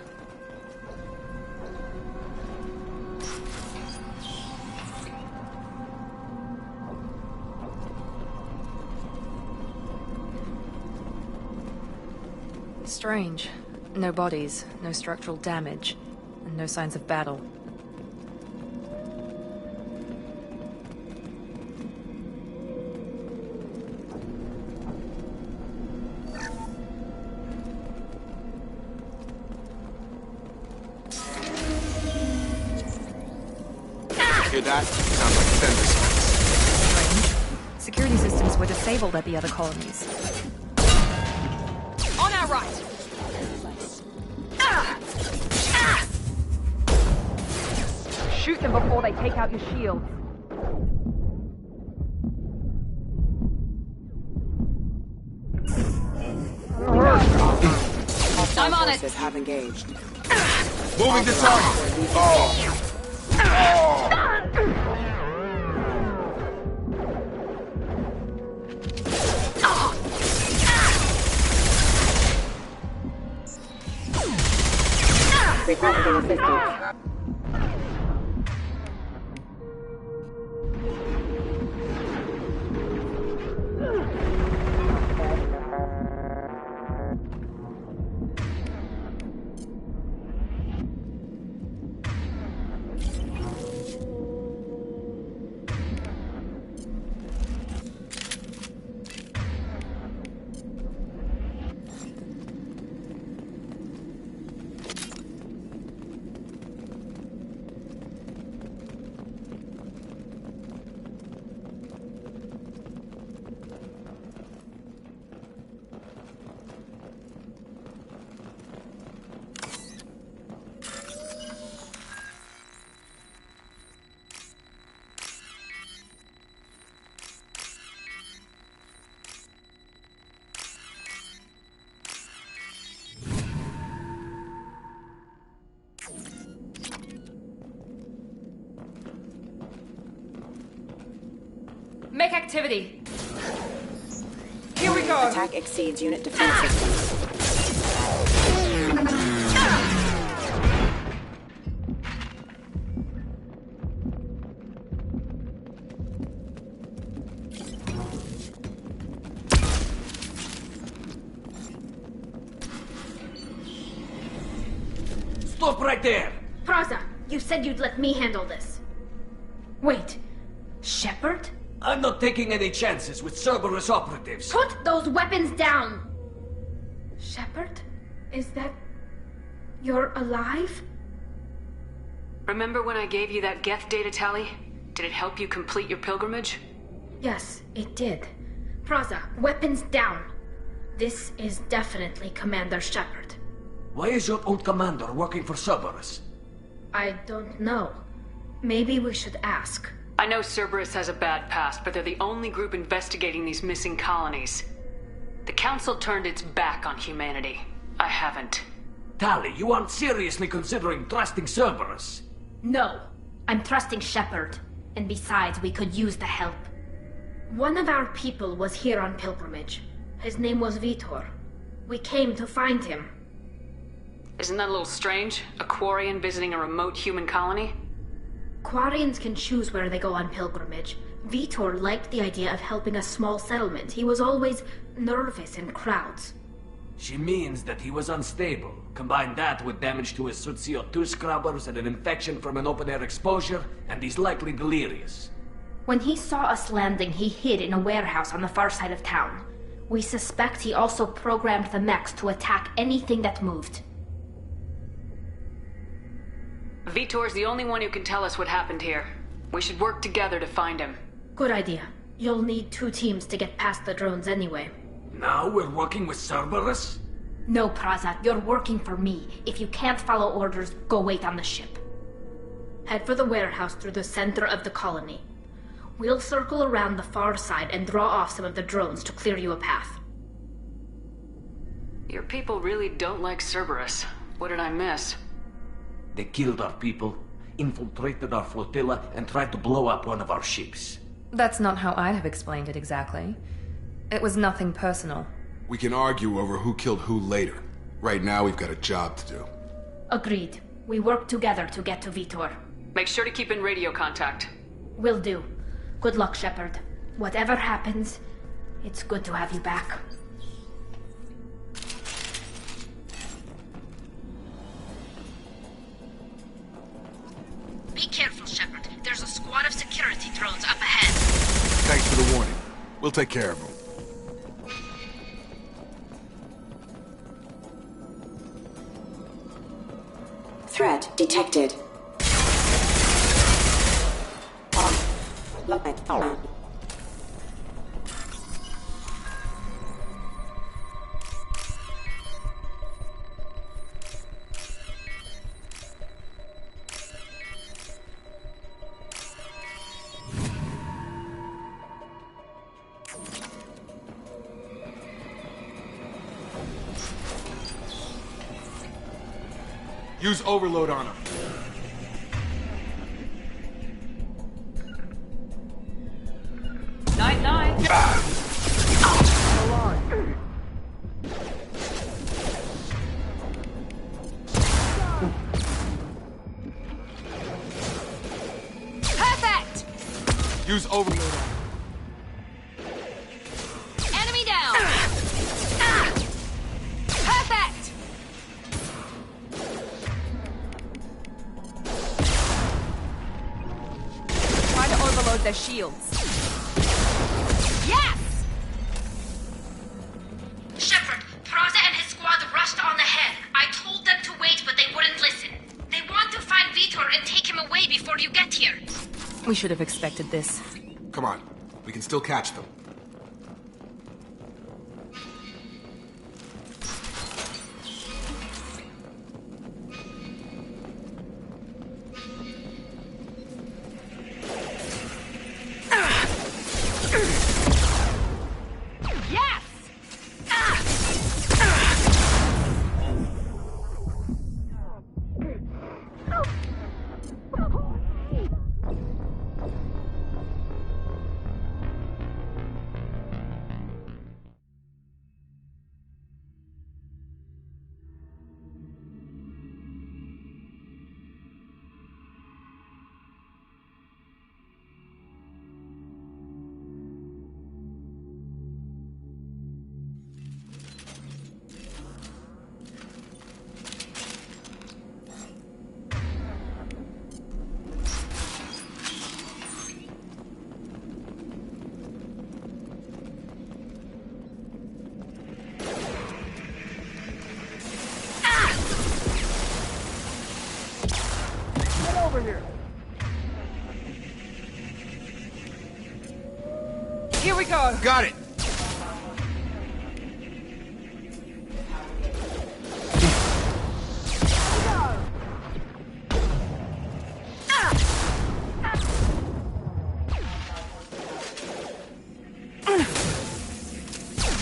Strange. No bodies, no structural damage, and no signs of battle. Hear that? Sounds like fender smacks. Strange. Security systems were disabled at the other colonies. On our right! Shoot them before they take out your shield. I'm on it! Forces have engaged. Moving to target! Oh! Requesting assistance. Make activity! Here we go! Attack exceeds unit defense systems. Stop right there! Praza, you said you'd let me handle this. Wait, Shepard? I'm not taking any chances with Cerberus operatives. Put those weapons down! Shepard? Is that... you're alive? Remember when I gave you that Geth data tally? Did it help you complete your pilgrimage? Yes, it did. Praza, weapons down. This is definitely Commander Shepard. Why is your old commander working for Cerberus? I don't know. Maybe we should ask. I know Cerberus has a bad past, but they're the only group investigating these missing colonies. The Council turned its back on humanity. I haven't. Tali, you aren't seriously considering trusting Cerberus? No. I'm trusting Shepard. And besides, we could use the help. One of our people was here on pilgrimage. His name was Vitor. We came to find him. Isn't that a little strange? A Quarian visiting a remote human colony? Quarians can choose where they go on pilgrimage. Vitor liked the idea of helping a small settlement. He was always nervous in crowds. She means that he was unstable. Combine that with damage to his CO2 scrubbers and an infection from an open-air exposure, and he's likely delirious. When he saw us landing, he hid in a warehouse on the far side of town. We suspect he also programmed the mechs to attack anything that moved. Vitor's the only one who can tell us what happened here. We should work together to find him. Good idea. You'll need 2 teams to get past the drones anyway. Now we're working with Cerberus? No, Praza, you're working for me. If you can't follow orders, go wait on the ship. Head for the warehouse through the center of the colony. We'll circle around the far side and draw off some of the drones to clear you a path. Your people really don't like Cerberus. What did I miss? They killed our people, infiltrated our flotilla, and tried to blow up one of our ships. That's not how I'd have explained it exactly. It was nothing personal. We can argue over who killed who later. Right now, we've got a job to do. Agreed. We work together to get to Vitor. Make sure to keep in radio contact. Will do. Good luck, Shepard. Whatever happens, it's good to have you back. Be careful, Shepard. There's a squad of security drones up ahead. Thanks for the warning. We'll take care of them. Threat detected. Use overload on him. Perfect! Use overload on him. Enemy down! Perfect! Try to overload their shields. Yes! Shepard, Praza and his squad rushed on ahead. I told them to wait, but they wouldn't listen. They want to find Vitor and take him away before you get here. We should have expected this. Come on. We can still catch them. Here we go! Got it!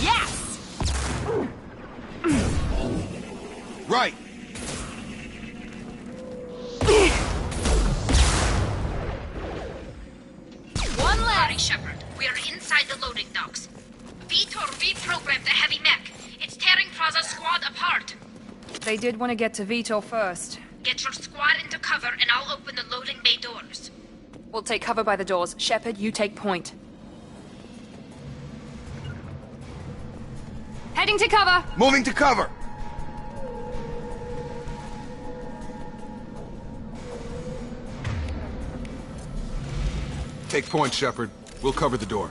Yes! Right! One left! Shepard, we are inside the loading docks. Vitor reprogrammed the heavy mech. It's tearing Praza's squad apart. They did want to get to Vito first. Get your squad into cover and I'll open the loading bay doors. We'll take cover by the doors. Shepard, you take point. Heading to cover! Moving to cover! Take point, Shepard. We'll cover the door.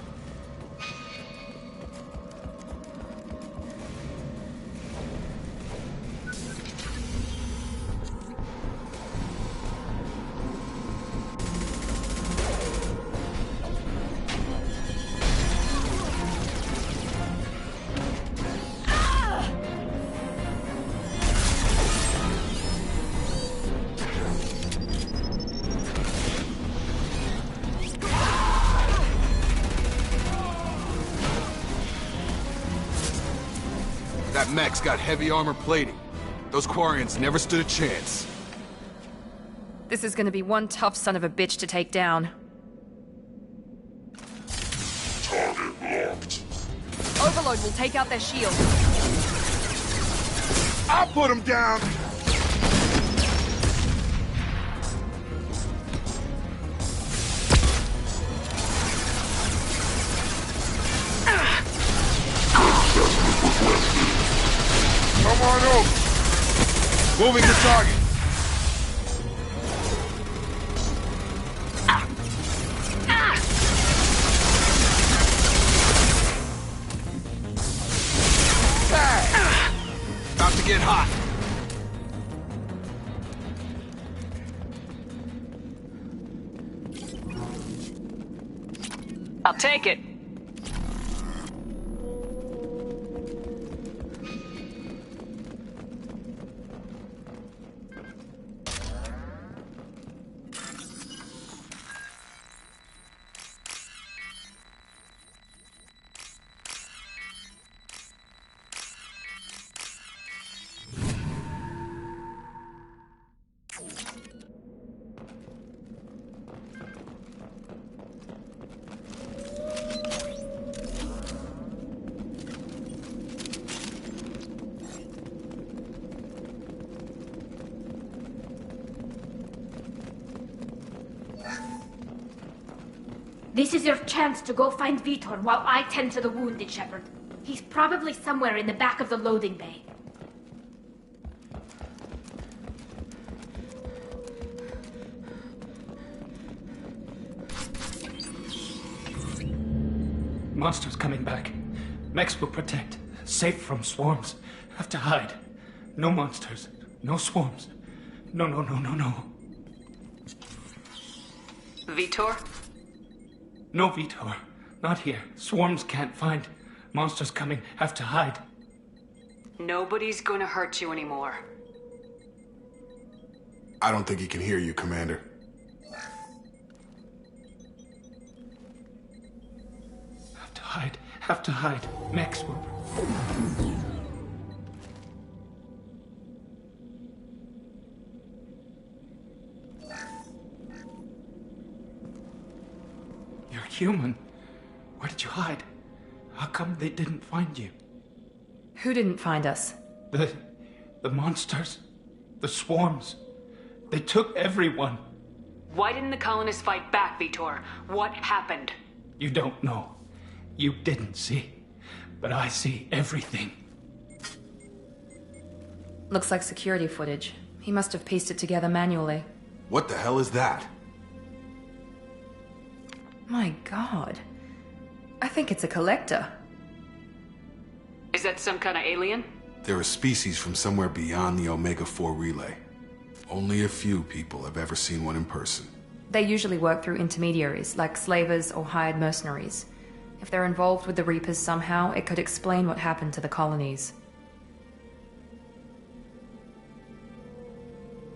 That mech's got heavy armor plating. Those Quarians never stood a chance. This is gonna be one tough son of a bitch to take down. Target locked. Overload will take out their shield. I'll put them down! Come on over! Moving to target! About to get hot! I'll take it. This is your chance to go find Vitor while I tend to the wounded, Shepard. He's probably somewhere in the back of the loading bay. Monsters coming back. Mechs will protect. Safe from swarms. Have to hide. No monsters. No swarms. No. Vitor? No, Vitor. Not here. Swarms can't find. Monsters coming. Have to hide. Nobody's gonna hurt you anymore. I don't think he can hear you, Commander. Have to hide. Have to hide. Mechs will... You're human. Where did you hide? How come they didn't find you? Who didn't find us? The monsters. The swarms. They took everyone. Why didn't the colonists fight back, Vitor? What happened? You don't know. You didn't see. But I see everything. Looks like security footage. He must have pieced it together manually. What the hell is that? My god. I think it's a collector. Is that some kind of alien? They're a species from somewhere beyond the Omega-4 relay. Only a few people have ever seen one in person. They usually work through intermediaries, like slavers or hired mercenaries. If they're involved with the Reapers somehow, it could explain what happened to the colonies.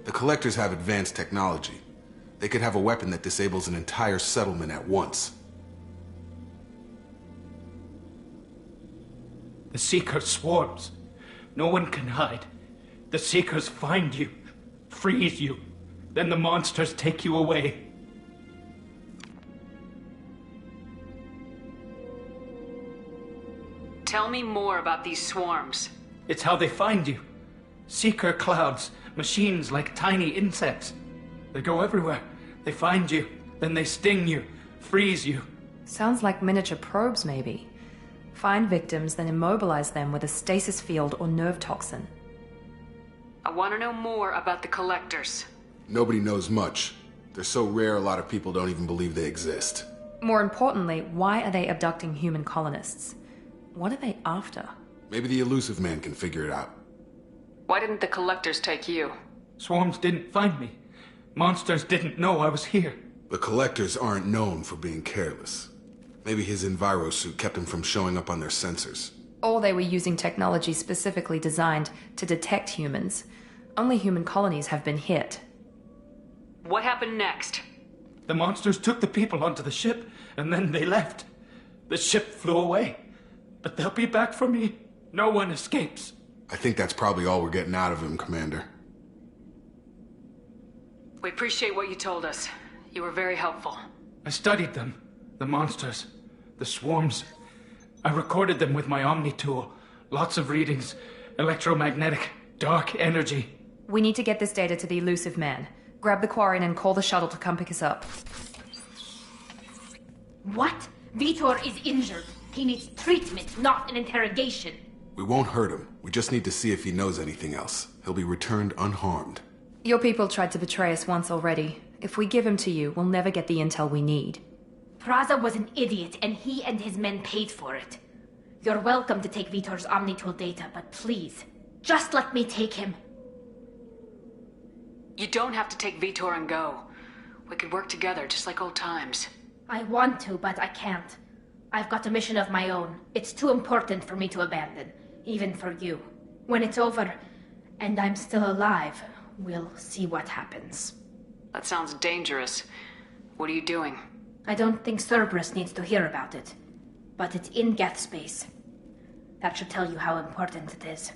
The Collectors have advanced technology. They could have a weapon that disables an entire settlement at once. The Seeker swarms. No one can hide. The Seekers find you, freeze you, then the monsters take you away. Tell me more about these swarms. It's how they find you. Seeker clouds, machines like tiny insects. They go everywhere. They find you, then they sting you, freeze you. Sounds like miniature probes, maybe. Find victims, then immobilize them with a stasis field or nerve toxin. I want to know more about the Collectors. Nobody knows much. They're so rare a lot of people don't even believe they exist. More importantly, why are they abducting human colonists? What are they after? Maybe the Elusive Man can figure it out. Why didn't the Collectors take you? Swarms didn't find me. Monsters didn't know I was here. The Collectors aren't known for being careless. Maybe his Enviro suit kept him from showing up on their sensors. Or they were using technology specifically designed to detect humans. Only human colonies have been hit. What happened next? The monsters took the people onto the ship, and then they left. The ship flew away. But they'll be back for me. No one escapes. I think that's probably all we're getting out of him, Commander. We appreciate what you told us. You were very helpful. I studied them. The monsters. The swarms. I recorded them with my Omni tool. Lots of readings. Electromagnetic. Dark energy. We need to get this data to the Elusive Man. Grab the Quarian and call the shuttle to come pick us up. What? Vitor is injured. He needs treatment, not an interrogation. We won't hurt him. We just need to see if he knows anything else. He'll be returned unharmed. Your people tried to betray us once already. If we give him to you, we'll never get the intel we need. Praza was an idiot, and he and his men paid for it. You're welcome to take Vitor's Omnitool data, but please, just let me take him. You don't have to take Vitor and go. We could work together, just like old times. I want to, but I can't. I've got a mission of my own. It's too important for me to abandon, even for you. When it's over, and I'm still alive, we'll see what happens. That sounds dangerous. What are you doing? I don't think Cerberus needs to hear about it, but it's in Geth space. That should tell you how important it is.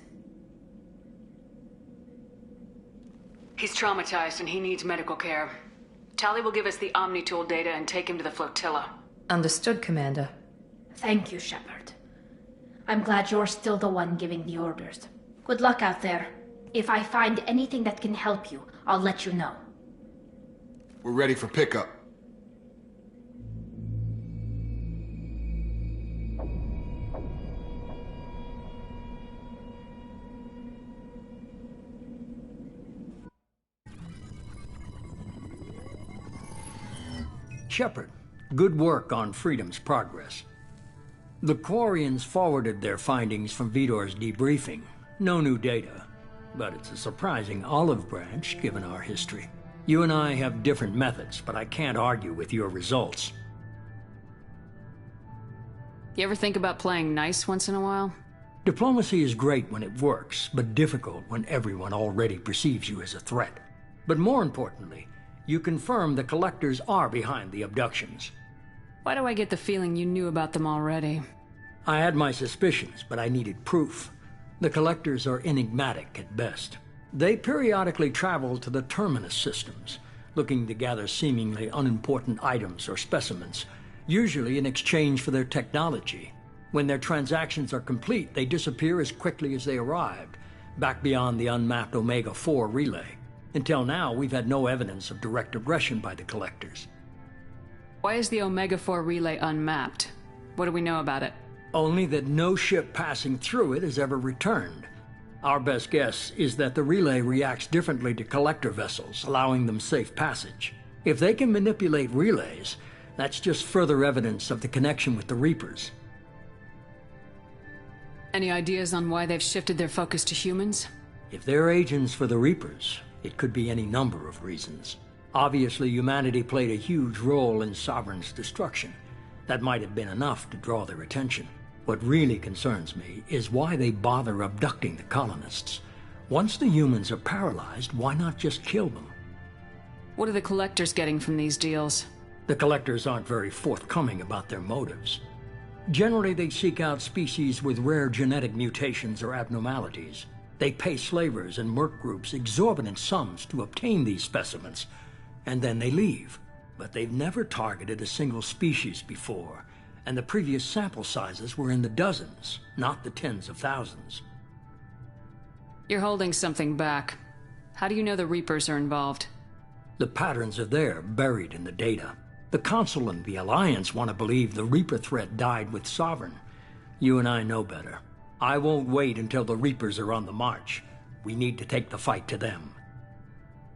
He's traumatized and he needs medical care. Tali will give us the Omnitool data and take him to the flotilla. Understood, Commander. Thank you, Shepard. I'm glad you're still the one giving the orders. Good luck out there. If I find anything that can help you, I'll let you know. We're ready for pickup. Shepard, good work on Freedom's progress. The Quarians forwarded their findings from Vitor's debriefing. No new data, but it's a surprising olive branch given our history. You and I have different methods, but I can't argue with your results. You ever think about playing nice once in a while? Diplomacy is great when it works, but difficult when everyone already perceives you as a threat. But more importantly, you confirm the Collectors are behind the abductions. Why do I get the feeling you knew about them already? I had my suspicions, but I needed proof. The Collectors are enigmatic at best. They periodically travel to the Terminus systems, looking to gather seemingly unimportant items or specimens, usually in exchange for their technology. When their transactions are complete, they disappear as quickly as they arrived, back beyond the unmapped Omega-4 relay. Until now, we've had no evidence of direct aggression by the Collectors. Why is the Omega-4 relay unmapped? What do we know about it? Only that no ship passing through it has ever returned. Our best guess is that the relay reacts differently to Collector vessels, allowing them safe passage. If they can manipulate relays, that's just further evidence of the connection with the Reapers. Any ideas on why they've shifted their focus to humans? If they're agents for the Reapers, it could be any number of reasons. Obviously, humanity played a huge role in Sovereign's destruction. That might have been enough to draw their attention. What really concerns me is why they bother abducting the colonists. Once the humans are paralyzed, why not just kill them? What are the Collectors getting from these deals? The Collectors aren't very forthcoming about their motives. Generally, they seek out species with rare genetic mutations or abnormalities. They pay slavers and merc groups exorbitant sums to obtain these specimens, and then they leave. But they've never targeted a single species before, and the previous sample sizes were in the dozens, not the tens of thousands. You're holding something back. How do you know the Reapers are involved? The patterns are there, buried in the data. The Council and the Alliance want to believe the Reaper threat died with Sovereign. You and I know better. I won't wait until the Reapers are on the march. We need to take the fight to them.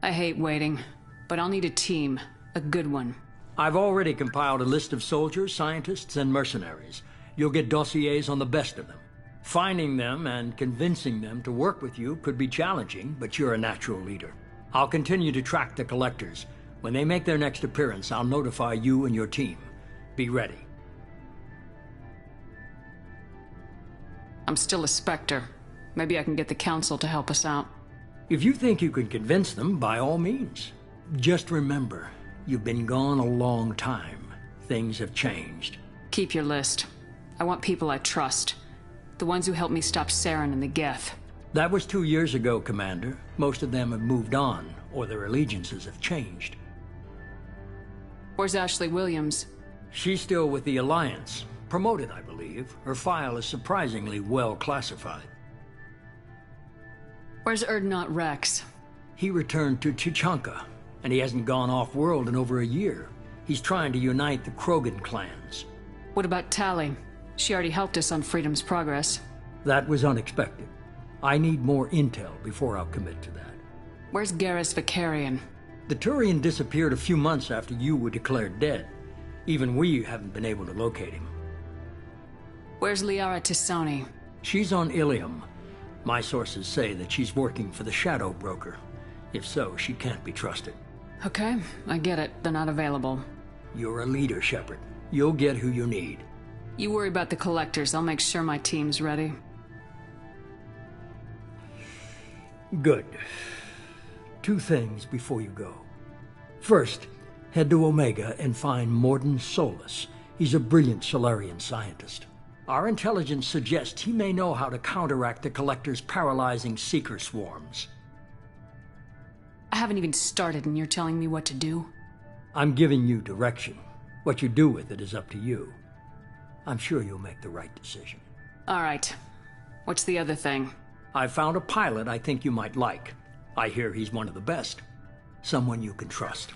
I hate waiting, but I'll need a team. A good one. I've already compiled a list of soldiers, scientists, and mercenaries. You'll get dossiers on the best of them. Finding them and convincing them to work with you could be challenging, but you're a natural leader. I'll continue to track the Collectors. When they make their next appearance, I'll notify you and your team. Be ready. I'm still a Spectre. Maybe I can get the Council to help us out. If you think you can convince them, by all means. Just remember, you've been gone a long time. Things have changed. Keep your list. I want people I trust. The ones who helped me stop Saren and the Geth. That was 2 years ago, Commander. Most of them have moved on, or their allegiances have changed. Where's Ashley Williams? She's still with the Alliance. Promoted, I believe. Her file is surprisingly well classified. Where's Erdnot Rex? He returned to Chichanka, and he hasn't gone off-world in over a year. He's trying to unite the Krogan clans. What about Tali? She already helped us on Freedom's Progress. That was unexpected. I need more intel before I'll commit to that. Where's Garrus Vakarian? The Turian disappeared a few months after you were declared dead. Even we haven't been able to locate him. Where's Liara T'Soni? She's on Ilium. My sources say that she's working for the Shadow Broker. If so, she can't be trusted. Okay, I get it. They're not available. You're a leader, Shepard. You'll get who you need. You worry about the Collectors. I'll make sure my team's ready. Good. 2 things before you go. First, head to Omega and find Mordin Solus. He's a brilliant Solarian scientist. Our intelligence suggests he may know how to counteract the Collector's paralyzing Seeker swarms. I haven't even started and you're telling me what to do? I'm giving you direction. What you do with it is up to you. I'm sure you'll make the right decision. All right. What's the other thing? I found a pilot I think you might like. I hear he's one of the best. Someone you can trust.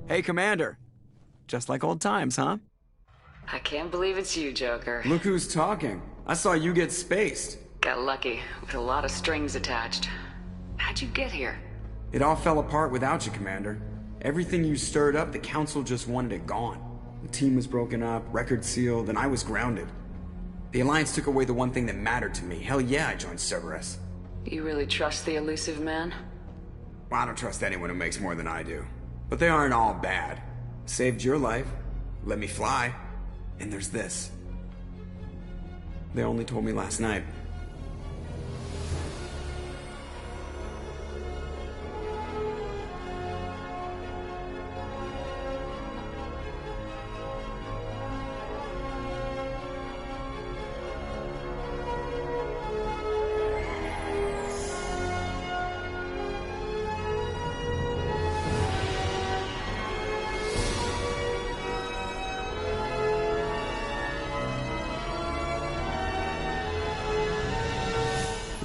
Hey, Commander. Just like old times, huh? I can't believe it's you, Joker. Look who's talking. I saw you get spaced. Got lucky, with a lot of strings attached. How'd you get here? It all fell apart without you, Commander. Everything you stirred up, the Council just wanted it gone. The team was broken up, record sealed, and I was grounded. The Alliance took away the one thing that mattered to me. Hell yeah, I joined Cerberus. You really trust the elusive man? Well, I don't trust anyone who makes more than I do. But they aren't all bad. Saved your life, let me fly, and there's this. They only told me last night.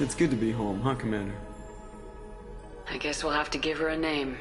It's good to be home, huh, Commander? I guess we'll have to give her a name.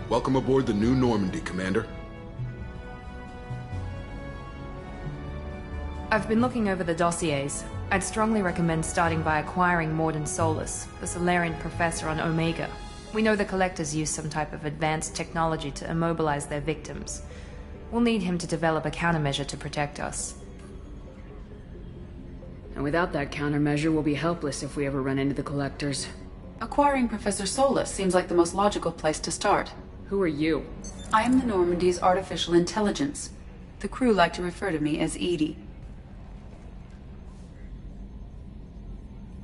Welcome aboard the New Normandy, Commander. I've been looking over the dossiers. I'd strongly recommend starting by acquiring Mordin Solus, the Solarian professor on Omega. We know the Collectors use some type of advanced technology to immobilize their victims. We'll need him to develop a countermeasure to protect us. And without that countermeasure, we'll be helpless if we ever run into the Collectors. Acquiring Professor Solus seems like the most logical place to start. Who are you? I am the Normandy's artificial intelligence. The crew like to refer to me as Edie.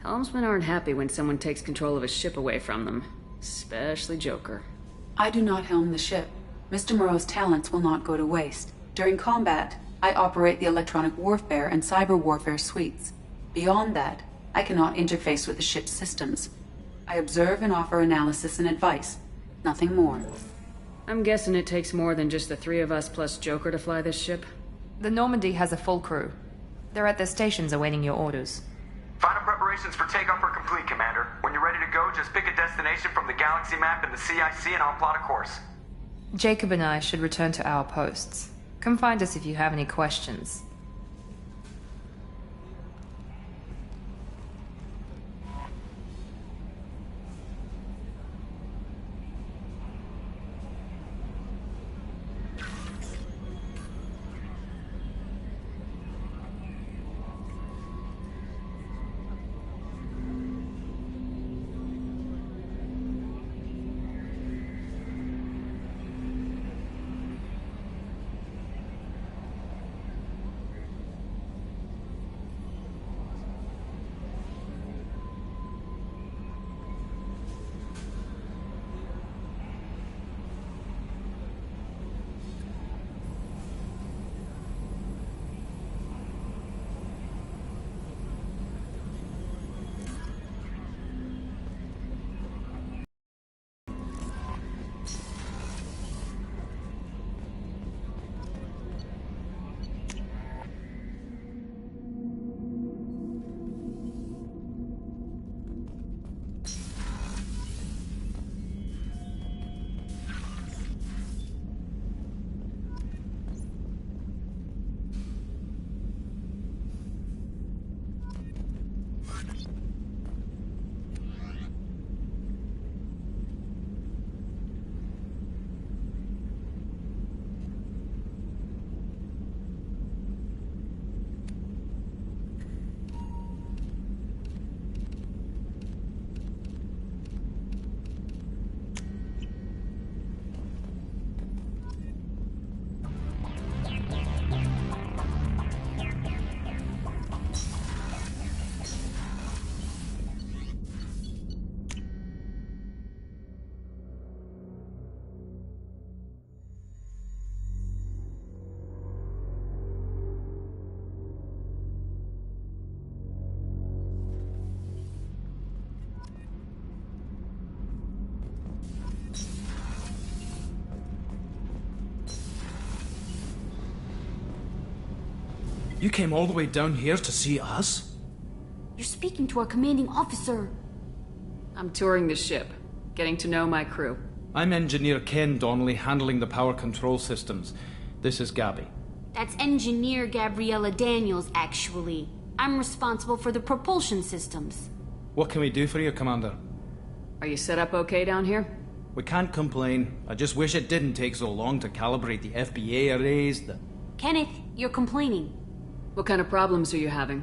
Helmsmen aren't happy when someone takes control of a ship away from them. Especially Joker. I do not helm the ship. Mr. Moreau's talents will not go to waste. During combat, I operate the electronic warfare and cyber warfare suites. Beyond that, I cannot interface with the ship's systems. I observe and offer analysis and advice. Nothing more. I'm guessing it takes more than just the three of us plus Joker to fly this ship? The Normandy has a full crew. They're at their stations awaiting your orders. Final preparations for takeoff are complete, Commander. When you're ready to go, just pick a destination from the galaxy map in the CIC and I'll plot a course. Jacob and I should return to our posts. Come find us if you have any questions. You came all the way down here to see us? You're speaking to our commanding officer. I'm touring the ship, getting to know my crew. I'm Engineer Ken Donnelly, handling the power control systems. This is Gabby. That's Engineer Gabriella Daniels, actually. I'm responsible for the propulsion systems. What can we do for you, Commander? Are you set up okay down here? We can't complain. I just wish it didn't take so long to calibrate the FBA arrays, Kenneth, you're complaining. What kind of problems are you having?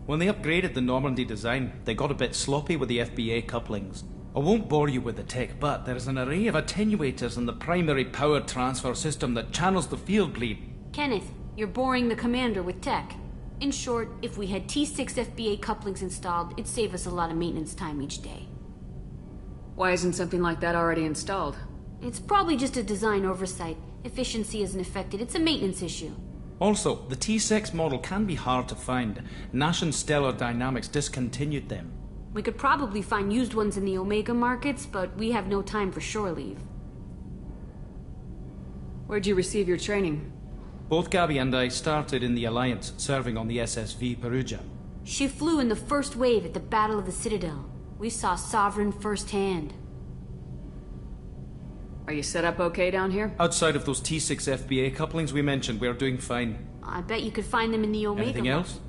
When they upgraded the Normandy design, they got a bit sloppy with the FBA couplings. I won't bore you with the tech, but there's an array of attenuators in the primary power transfer system that channels the field bleed. Kenneth, you're boring the commander with tech. In short, if we had T6 FBA couplings installed, it'd save us a lot of maintenance time each day. Why isn't something like that already installed? It's probably just a design oversight. Efficiency isn't affected, it's a maintenance issue. Also, the T6 model can be hard to find. Nash and Stellar Dynamics discontinued them. We could probably find used ones in the Omega markets, but we have no time for shore leave. Where'd you receive your training? Both Gabby and I started in the Alliance, serving on the SSV Perugia. She flew in the first wave at the Battle of the Citadel. We saw Sovereign firsthand. Are you set up okay down here? Outside of those T6 FBA couplings we mentioned, we're doing fine. I bet you could find them in the Omega. Anything else?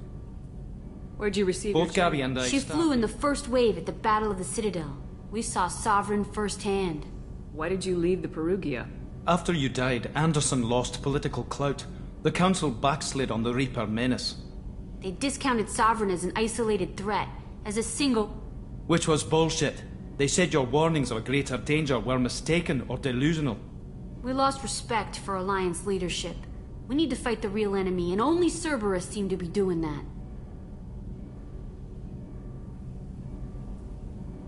Where'd you receive Both your Gabby and I. She flew in the first wave at the Battle of the Citadel. We saw Sovereign firsthand. Why did you leave the Perugia? After you died, Anderson lost political clout. The Council backslid on the Reaper menace. They discounted Sovereign as an isolated threat, as a single... Which was bullshit. They said your warnings of a greater danger were mistaken or delusional. We lost respect for Alliance leadership. We need to fight the real enemy, and only Cerberus seemed to be doing that.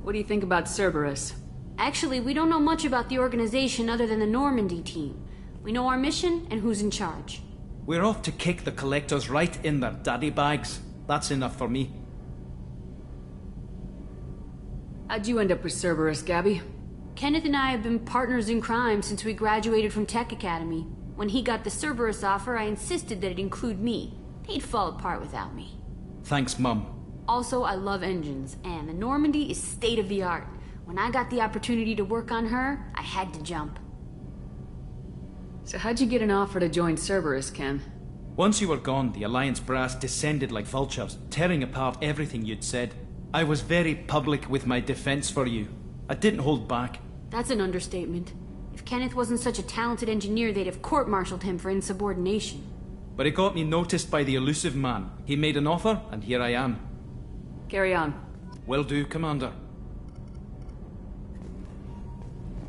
What do you think about Cerberus? Actually, we don't know much about the organization other than the Normandy team. We know our mission and who's in charge. We're off to kick the Collectors right in their daddy bags. That's enough for me. How'd you end up with Cerberus, Gabby? Kenneth and I have been partners in crime since we graduated from Tech Academy. When he got the Cerberus offer, I insisted that it include me. He'd fall apart without me. Thanks, Mum. Also, I love engines, and the Normandy is state-of-the-art. When I got the opportunity to work on her, I had to jump. So how'd you get an offer to join Cerberus, Ken? Once you were gone, the Alliance brass descended like vultures, tearing apart everything you'd said. I was very public with my defense for you. I didn't hold back. That's an understatement. If Kenneth wasn't such a talented engineer, they'd have court-martialed him for insubordination. But it got me noticed by the elusive man. He made an offer, and here I am. Carry on. Will do, Commander.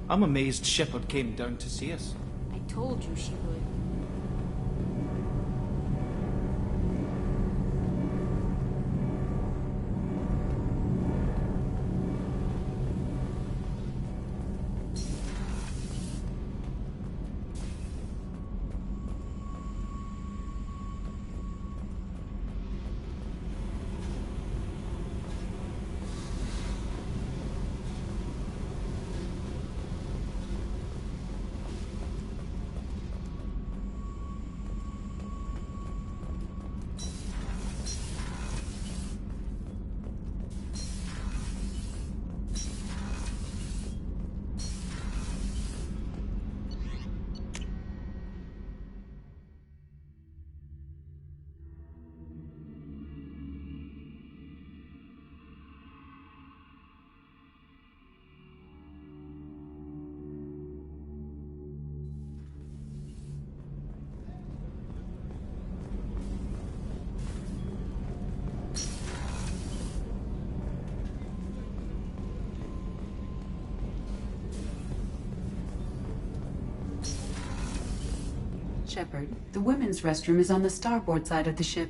I'm amazed Shepard came down to see us. I told you she would. Shepard, the women's restroom is on the starboard side of the ship.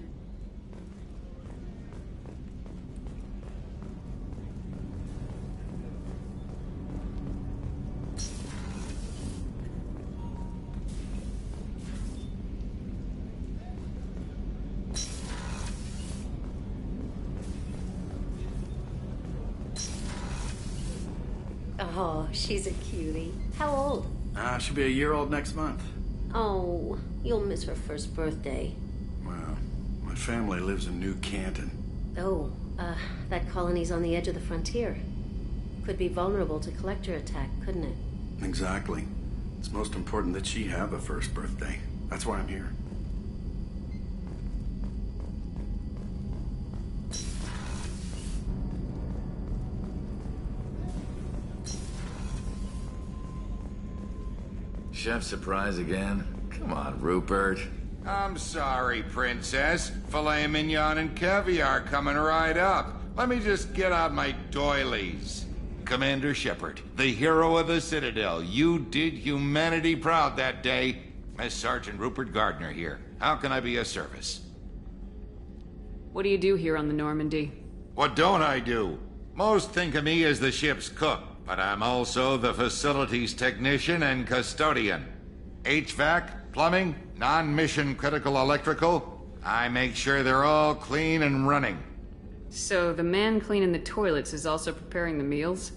Oh, she's a cutie. How old? She'll be a year old next month. Oh, you'll miss her first birthday. Well, my family lives in New Canton. Oh, that colony's on the edge of the frontier. Could be vulnerable to collector attack, couldn't it? Exactly. It's most important that she have a first birthday. That's why I'm here. Chef surprise again? Come on, Rupert. I'm sorry, Princess. Filet mignon and caviar coming right up. Let me just get out my doilies. Commander Shepard, the hero of the Citadel. You did humanity proud that day. As Sergeant Rupert Gardner here. How can I be of service? What do you do here on the Normandy? What don't I do? Most think of me as the ship's cook, but I'm also the facilities technician and custodian. HVAC, plumbing, non-mission critical electrical. I make sure they're all clean and running. So the man cleaning the toilets is also preparing the meals?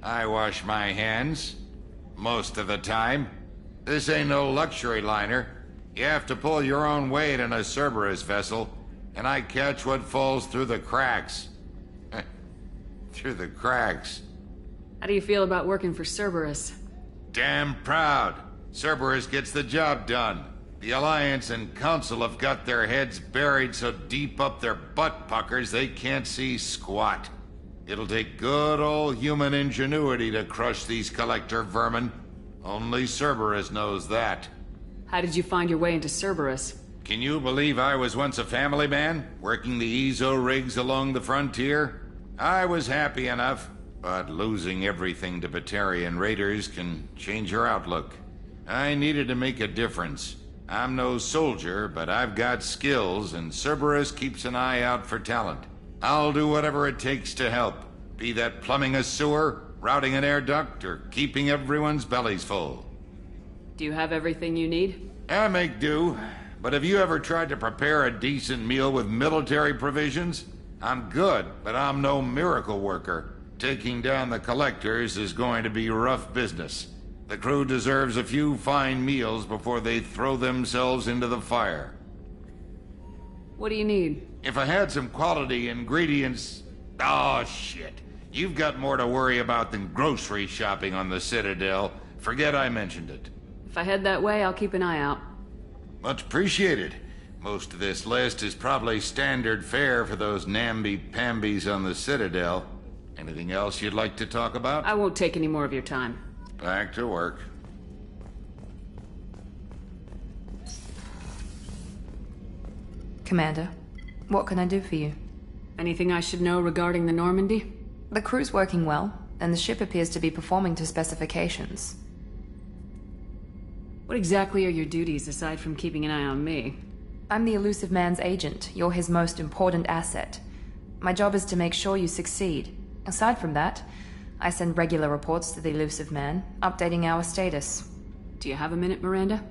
I wash my hands. Most of the time. This ain't no luxury liner. You have to pull your own weight in a Cerberus vessel, and I catch what falls through the cracks. Through the cracks. How do you feel about working for Cerberus? Damn proud. Cerberus gets the job done. The Alliance and Council have got their heads buried so deep up their butt puckers they can't see squat. It'll take good old human ingenuity to crush these collector vermin. Only Cerberus knows that. How did you find your way into Cerberus? Can you believe I was once a family man, working the EZO rigs along the frontier? I was happy enough, but losing everything to Batarian raiders can change your outlook. I needed to make a difference. I'm no soldier, but I've got skills, and Cerberus keeps an eye out for talent. I'll do whatever it takes to help, be that plumbing a sewer, routing an air duct, or keeping everyone's bellies full. Do you have everything you need? I make do, but have you ever tried to prepare a decent meal with military provisions? I'm good, but I'm no miracle worker. Taking down the collectors is going to be rough business. The crew deserves a few fine meals before they throw themselves into the fire. What do you need? If I had some quality ingredients... Oh, shit. You've got more to worry about than grocery shopping on the Citadel. Forget I mentioned it. If I head that way, I'll keep an eye out. Much appreciated. Most of this list is probably standard fare for those namby-pambies on the Citadel. Anything else you'd like to talk about? I won't take any more of your time. Back to work. Commander, what can I do for you? Anything I should know regarding the Normandy? The crew's working well, and the ship appears to be performing to specifications. What exactly are your duties aside from keeping an eye on me? I'm the Elusive Man's agent. You're his most important asset. My job is to make sure you succeed. Aside from that, I send regular reports to the Elusive Man, updating our status. Do you have a minute, Miranda?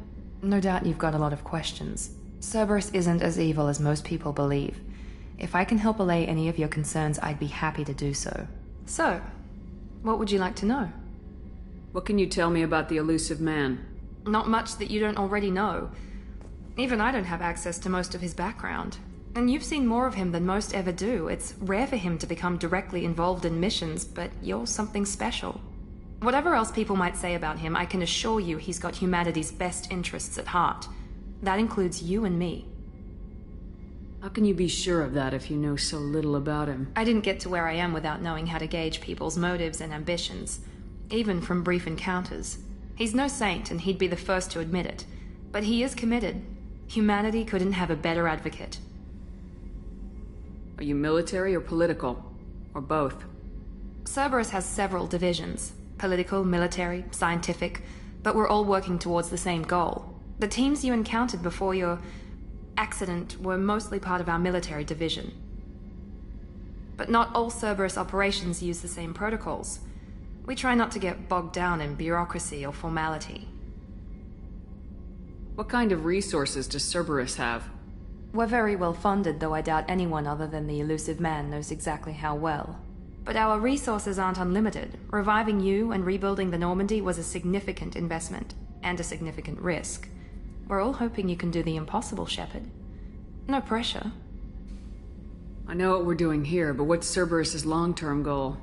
No doubt you've got a lot of questions. Cerberus isn't as evil as most people believe. If I can help allay any of your concerns, I'd be happy to do so. So, what would you like to know? What can you tell me about the Elusive Man? Not much that you don't already know. Even I don't have access to most of his background. And you've seen more of him than most ever do. It's rare for him to become directly involved in missions, but you're something special. Whatever else people might say about him, I can assure you he's got humanity's best interests at heart. That includes you and me. How can you be sure of that if you know so little about him? I didn't get to where I am without knowing how to gauge people's motives and ambitions, even from brief encounters. He's no saint, and he'd be the first to admit it. But he is committed. Humanity couldn't have a better advocate. Are you military or political? Or both? Cerberus has several divisions. Political, military, scientific. But we're all working towards the same goal. The teams you encountered before your accident were mostly part of our military division. But not all Cerberus operations use the same protocols. We try not to get bogged down in bureaucracy or formality. What kind of resources does Cerberus have? We're very well funded, though I doubt anyone other than the Elusive Man knows exactly how well. But our resources aren't unlimited. Reviving you and rebuilding the Normandy was a significant investment, and a significant risk. We're all hoping you can do the impossible, Shepard. No pressure. I know what we're doing here, but what's Cerberus's long-term goal?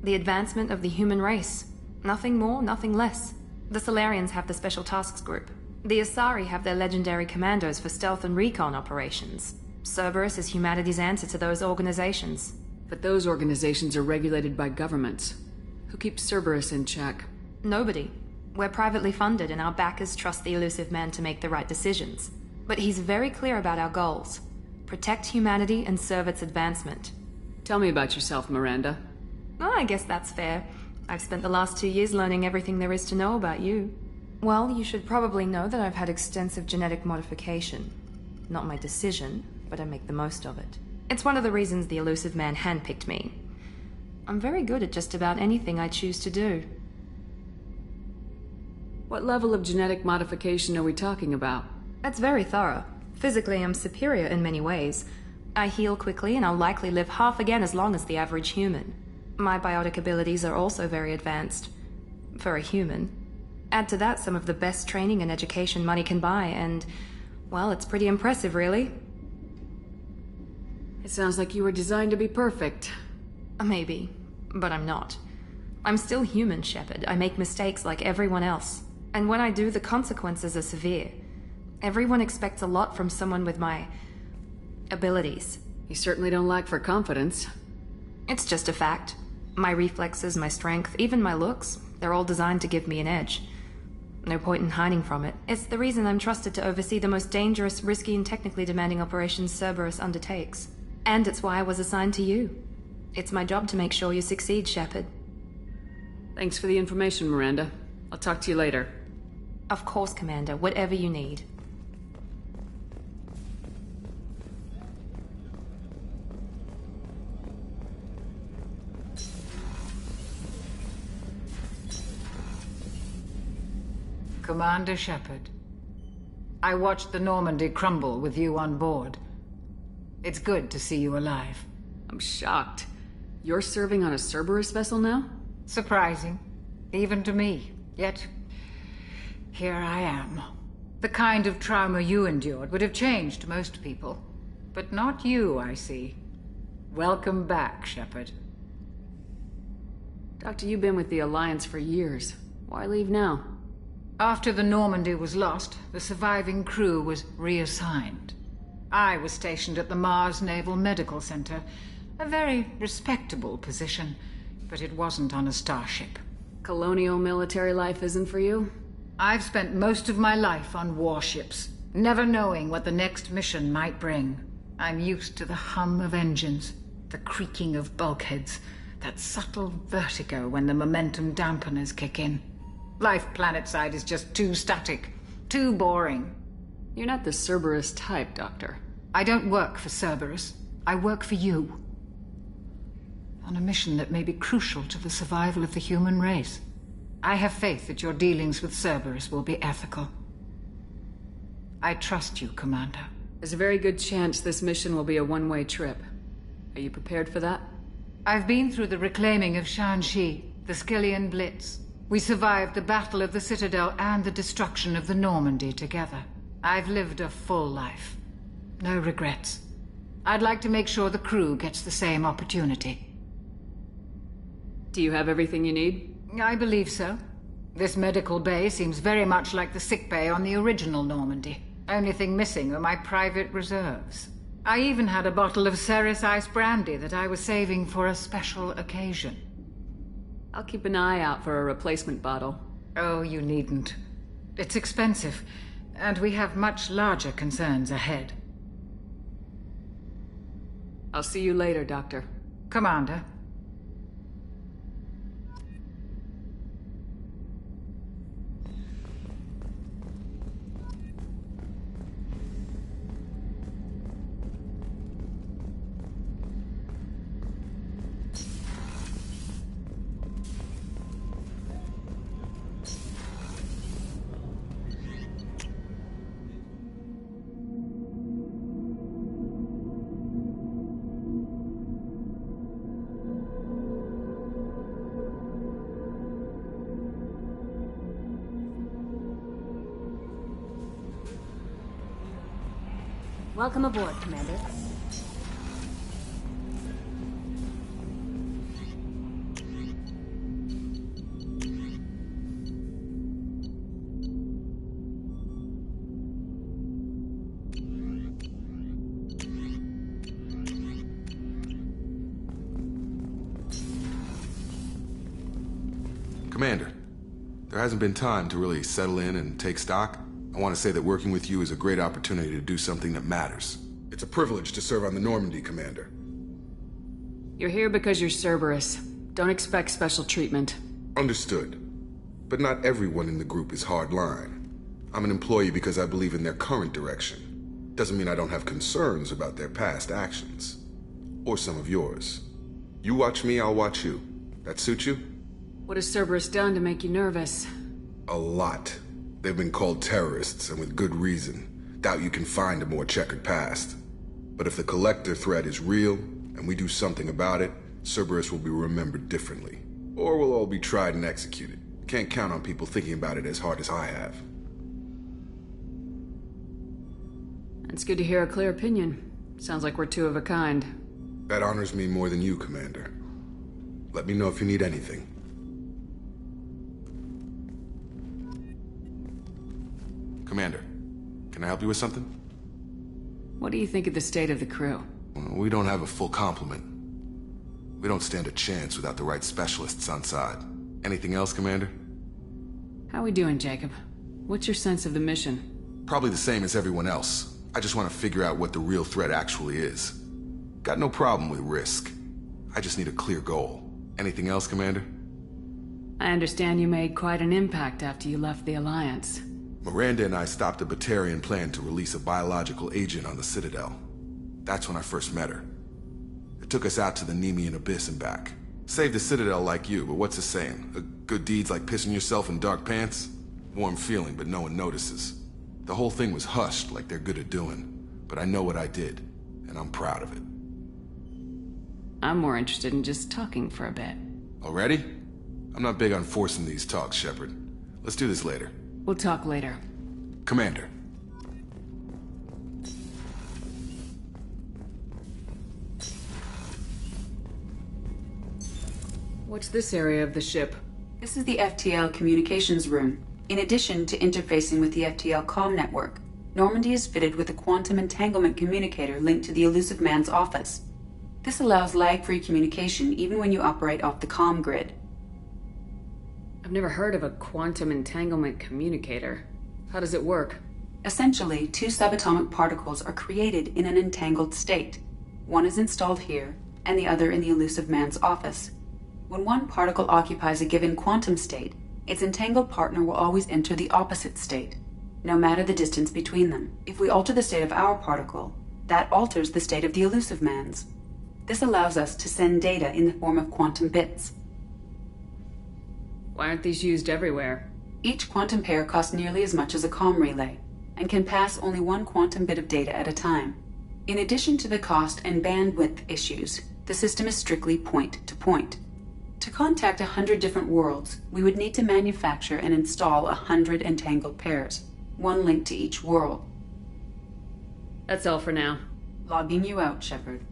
The advancement of the human race. Nothing more, nothing less. The Solarians have the Special Tasks Group. The Asari have their legendary commandos for stealth and recon operations. Cerberus is humanity's answer to those organizations. But those organizations are regulated by governments. Who keeps Cerberus in check? Nobody. We're privately funded, and our backers trust the Elusive Man to make the right decisions. But he's very clear about our goals. Protect humanity and serve its advancement. Tell me about yourself, Miranda. Oh, I guess that's fair. I've spent the last 2 years learning everything there is to know about you. Well, you should probably know that I've had extensive genetic modification. Not my decision, but I make the most of it. It's one of the reasons the Elusive Man handpicked me. I'm very good at just about anything I choose to do. What level of genetic modification are we talking about? That's very thorough. Physically, I'm superior in many ways. I heal quickly, and I'll likely live half again as long as the average human. My biotic abilities are also very advanced. For a human. Add to that some of the best training and education money can buy, and, well, it's pretty impressive, really. It sounds like you were designed to be perfect. Maybe, but I'm not. I'm still human, Shepard. I make mistakes like everyone else. And when I do, the consequences are severe. Everyone expects a lot from someone with my abilities. You certainly don't lack for confidence. It's just a fact. My reflexes, my strength, even my looks, they're all designed to give me an edge. No point in hiding from it. It's the reason I'm trusted to oversee the most dangerous, risky, and technically demanding operations Cerberus undertakes. And it's why I was assigned to you. It's my job to make sure you succeed, Shepard. Thanks for the information, Miranda. I'll talk to you later. Of course, Commander. Whatever you need. Commander Shepard, I watched the Normandy crumble with you on board. It's good to see you alive. I'm shocked. You're serving on a Cerberus vessel now? Surprising, even to me. Yet, here I am. The kind of trauma you endured would have changed most people. But not you, I see. Welcome back, Shepard. Doctor, you've been with the Alliance for years. Why leave now? After the Normandy was lost, the surviving crew was reassigned. I was stationed at the Mars Naval Medical Center, a very respectable position, but it wasn't on a starship. Colonial military life isn't for you? I've spent most of my life on warships, never knowing what the next mission might bring. I'm used to the hum of engines, the creaking of bulkheads, that subtle vertigo when the momentum dampeners kick in. Life planetside is just too static, too boring. You're not the Cerberus type, Doctor. I don't work for Cerberus. I work for you. On a mission that may be crucial to the survival of the human race. I have faith that your dealings with Cerberus will be ethical. I trust you, Commander. There's a very good chance this mission will be a one-way trip. Are you prepared for that? I've been through the reclaiming of Shanxi, the Skyllian Blitz. We survived the Battle of the Citadel and the destruction of the Normandy together. I've lived a full life. No regrets. I'd like to make sure the crew gets the same opportunity. Do you have everything you need? I believe so. This medical bay seems very much like the sick bay on the original Normandy. Only thing missing are my private reserves. I even had a bottle of Ceres Ice brandy that I was saving for a special occasion. I'll keep an eye out for a replacement bottle. Oh, you needn't. It's expensive, and we have much larger concerns ahead. I'll see you later, Doctor. Commander. Welcome aboard, Commander. Commander, there hasn't been time to really settle in and take stock. I want to say that working with you is a great opportunity to do something that matters. It's a privilege to serve on the Normandy, Commander. You're here because you're Cerberus. Don't expect special treatment. Understood. But not everyone in the group is hardline. I'm an employee because I believe in their current direction. Doesn't mean I don't have concerns about their past actions. Or some of yours. You watch me, I'll watch you. That suit you? What has Cerberus done to make you nervous? A lot. They've been called terrorists, and with good reason. Doubt you can find a more checkered past. But if the Collector threat is real, and we do something about it, Cerberus will be remembered differently. Or we'll all be tried and executed. Can't count on people thinking about it as hard as I have. It's good to hear a clear opinion. Sounds like we're two of a kind. That honors me more than you, Commander. Let me know if you need anything. Commander, can I help you with something? What do you think of the state of the crew? We don't have a full complement. We don't stand a chance without the right specialists on side. Anything else, Commander? How we doing, Jacob? What's your sense of the mission? Probably the same as everyone else. I just want to figure out what the real threat actually is. Got no problem with risk. I just need a clear goal. Anything else, Commander? I understand you made quite an impact after you left the Alliance. Miranda and I stopped a Batarian plan to release a biological agent on the Citadel. That's when I first met her. It took us out to the Nemean Abyss and back. Saved the Citadel like you, but what's the saying? A good deed's like pissing yourself in dark pants? Warm feeling, but no one notices. The whole thing was hushed like they're good at doing. But I know what I did, and I'm proud of it. I'm more interested in just talking for a bit. Already? I'm not big on forcing these talks, Shepard. Let's do this later. We'll talk later. Commander. What's this area of the ship? This is the FTL communications room. In addition to interfacing with the FTL comm network, Normandy is fitted with a quantum entanglement communicator linked to the Illusive Man's office. This allows lag-free communication even when you operate off the comm grid. I've never heard of a quantum entanglement communicator. How does it work? Essentially, two subatomic particles are created in an entangled state. One is installed here, and the other in the Illusive Man's office. When one particle occupies a given quantum state, its entangled partner will always enter the opposite state, no matter the distance between them. If we alter the state of our particle, that alters the state of the Illusive Man's. This allows us to send data in the form of quantum bits. Why aren't these used everywhere? Each quantum pair costs nearly as much as a comm relay, and can pass only one quantum bit of data at a time. In addition to the cost and bandwidth issues, the system is strictly point-to-point. To contact 100 different worlds, we would need to manufacture and install 100 entangled pairs, one link to each world. That's all for now. Logging you out, Shepard.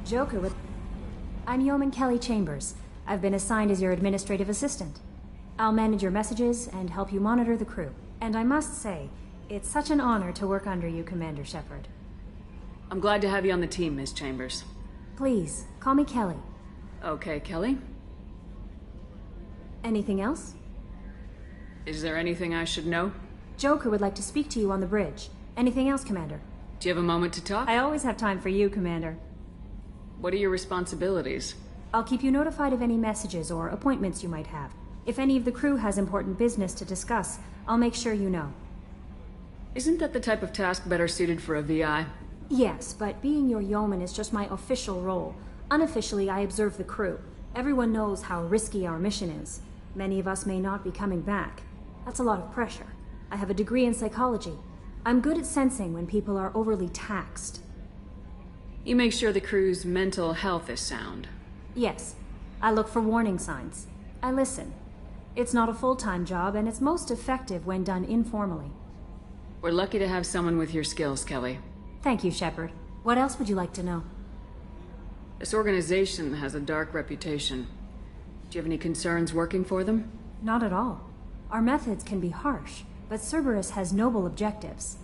Joker with... I'm Yeoman Kelly Chambers. I've been assigned as your administrative assistant. I'll manage your messages and help you monitor the crew. And I must say, it's such an honor to work under you, Commander Shepard. I'm glad to have you on the team, Miss Chambers. Please, call me Kelly. Okay, Kelly. Anything else? Is there anything I should know? Joker would like to speak to you on the bridge. Anything else, Commander? Do you have a moment to talk? I always have time for you, Commander. What are your responsibilities? I'll keep you notified of any messages or appointments you might have. If any of the crew has important business to discuss, I'll make sure you know. Isn't that the type of task better suited for a VI? Yes, but being your yeoman is just my official role. Unofficially, I observe the crew. Everyone knows how risky our mission is. Many of us may not be coming back. That's a lot of pressure. I have a degree in psychology. I'm good at sensing when people are overly taxed. You make sure the crew's mental health is sound. Yes. I look for warning signs. I listen. It's not a full-time job, and it's most effective when done informally. We're lucky to have someone with your skills, Kelly. Thank you, Shepard. What else would you like to know? This organization has a dark reputation. Do you have any concerns working for them? Not at all. Our methods can be harsh, but Cerberus has noble objectives.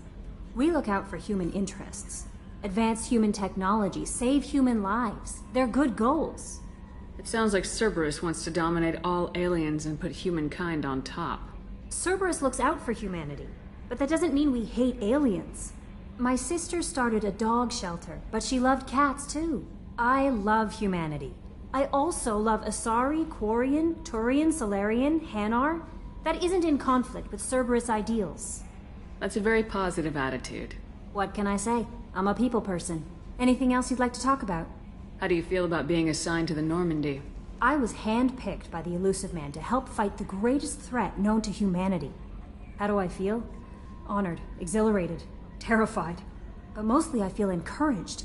We look out for human interests. Advance human technology, save human lives. They're good goals. It sounds like Cerberus wants to dominate all aliens and put humankind on top. Cerberus looks out for humanity, but that doesn't mean we hate aliens. My sister started a dog shelter, but she loved cats too. I love humanity. I also love Asari, Quarian, Turian, Salarian, Hanar. That isn't in conflict with Cerberus ideals. That's a very positive attitude. What can I say? I'm a people person. Anything else you'd like to talk about? How do you feel about being assigned to the Normandy? I was handpicked by the Illusive Man to help fight the greatest threat known to humanity. How do I feel? Honored, exhilarated, terrified. But mostly I feel encouraged.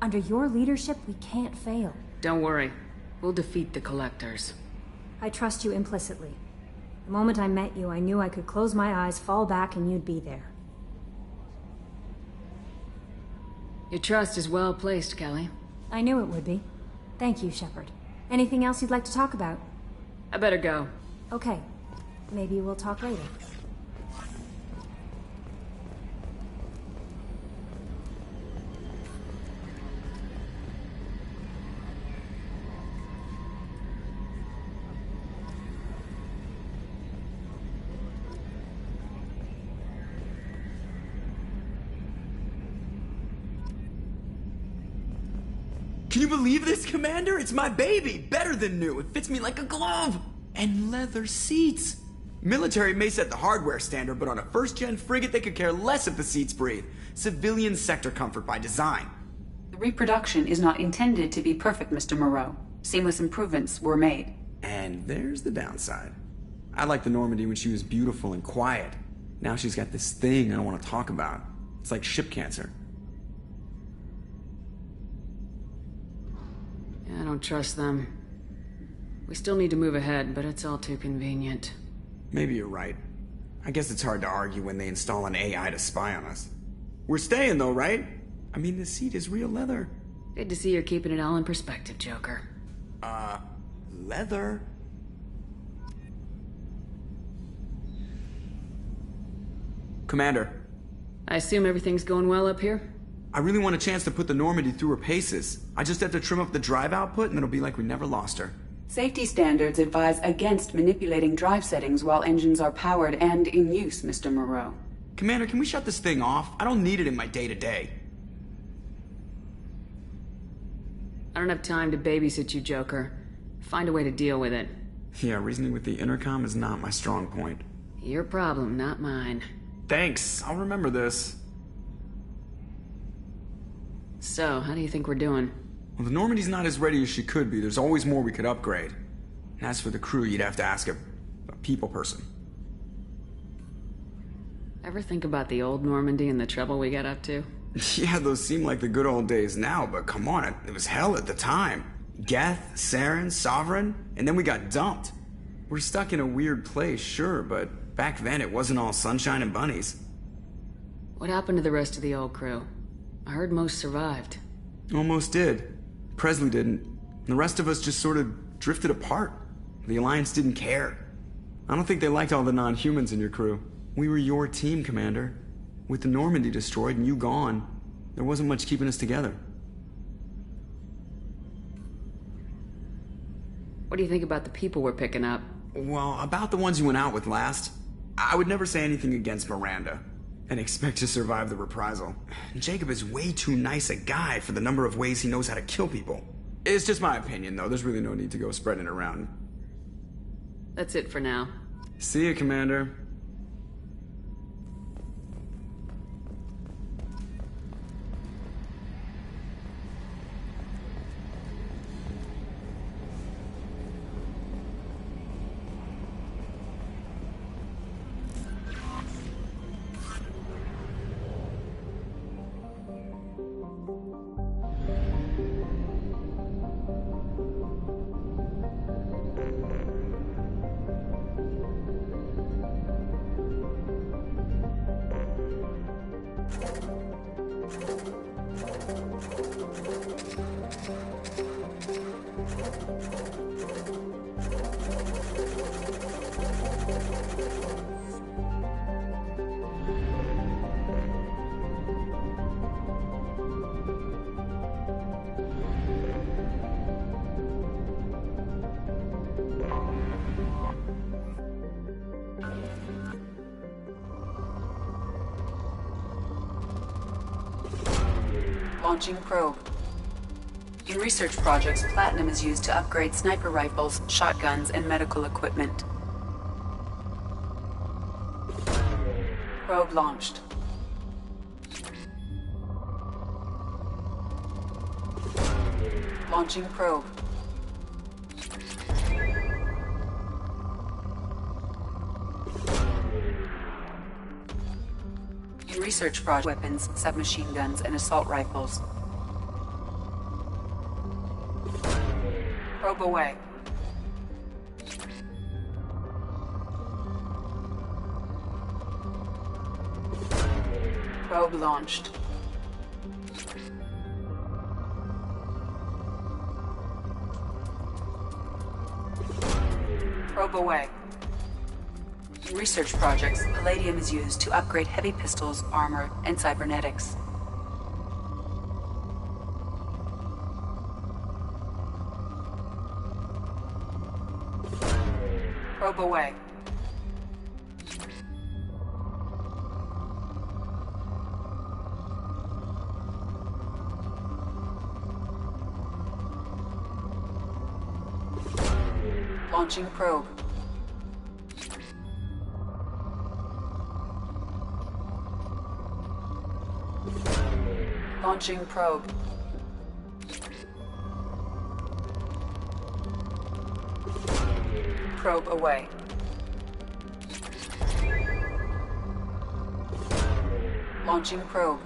Under your leadership, we can't fail. Don't worry. We'll defeat the Collectors. I trust you implicitly. The moment I met you, I knew I could close my eyes, fall back, and you'd be there. Your trust is well placed, Kelly. I knew it would be. Thank you, Shepard. Anything else you'd like to talk about? I better go. Okay. Maybe we'll talk later. Can you believe this, Commander? It's my baby! Better than new. It fits me like a glove! And leather seats! Military may set the hardware standard, but on a first-gen frigate they could care less if the seats breathe. Civilian sector comfort by design. The reproduction is not intended to be perfect, Mr. Moreau. Seamless improvements were made. And there's the downside. I liked the Normandy when she was beautiful and quiet. Now she's got this thing I don't want to talk about. It's like ship cancer. I don't trust them. We still need to move ahead, but it's all too convenient. Maybe you're right. I guess it's hard to argue when they install an AI to spy on us. We're staying though, right? I mean, the seat is real leather. Good to see you're keeping it all in perspective, Joker. Leather? Commander. I assume everything's going well up here? I really want a chance to put the Normandy through her paces. I just have to trim up the drive output and it'll be like we never lost her. Safety standards advise against manipulating drive settings while engines are powered and in use, Mr. Moreau. Commander, can we shut this thing off? I don't need it in my day-to-day. I don't have time to babysit you, Joker. Find a way to deal with it. Yeah, reasoning with the intercom is not my strong point. Your problem, not mine. Thanks, I'll remember this. So, how do you think we're doing? Well, the Normandy's not as ready as she could be. There's always more we could upgrade. And as for the crew, you'd have to ask a people person. Ever think about the old Normandy and the trouble we got up to? Yeah, those seem like the good old days now, but come on, it was hell at the time. Geth, Saren, Sovereign, and then we got dumped. We're stuck in a weird place, sure, but back then it wasn't all sunshine and bunnies. What happened to the rest of the old crew? I heard most survived. Almost did. Presley didn't. The rest of us just sort of drifted apart. The Alliance didn't care. I don't think they liked all the non-humans in your crew. We were your team, Commander. With the Normandy destroyed and you gone, there wasn't much keeping us together. What do you think about the people we're picking up? Well, about the ones you went out with last, I would never say anything against Miranda. And expect to survive the reprisal. Jacob is way too nice a guy for the number of ways he knows how to kill people. It's just my opinion, though. There's really no need to go spreading it around. That's it for now. See you, Commander. Launching probe. In research projects, platinum is used to upgrade sniper rifles, shotguns, and medical equipment. Probe launched. Launching probe. In research project, weapons, submachine guns, and assault rifles. Probe away. Probe launched. Probe away. In research projects, palladium is used to upgrade heavy pistols, armor, and cybernetics. Probe away. Launching probe. Launching probe. Probe away. Launching probe.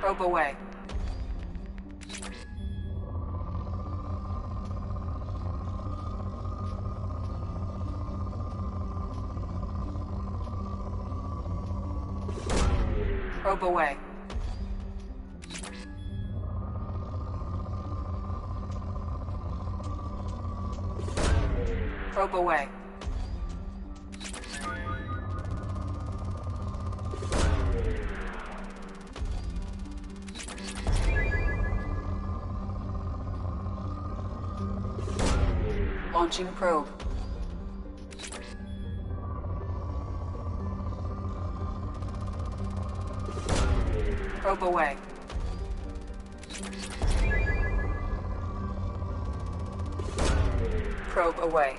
Probe away. Probe away. Probe away. Launching probe. Probe away. Probe away.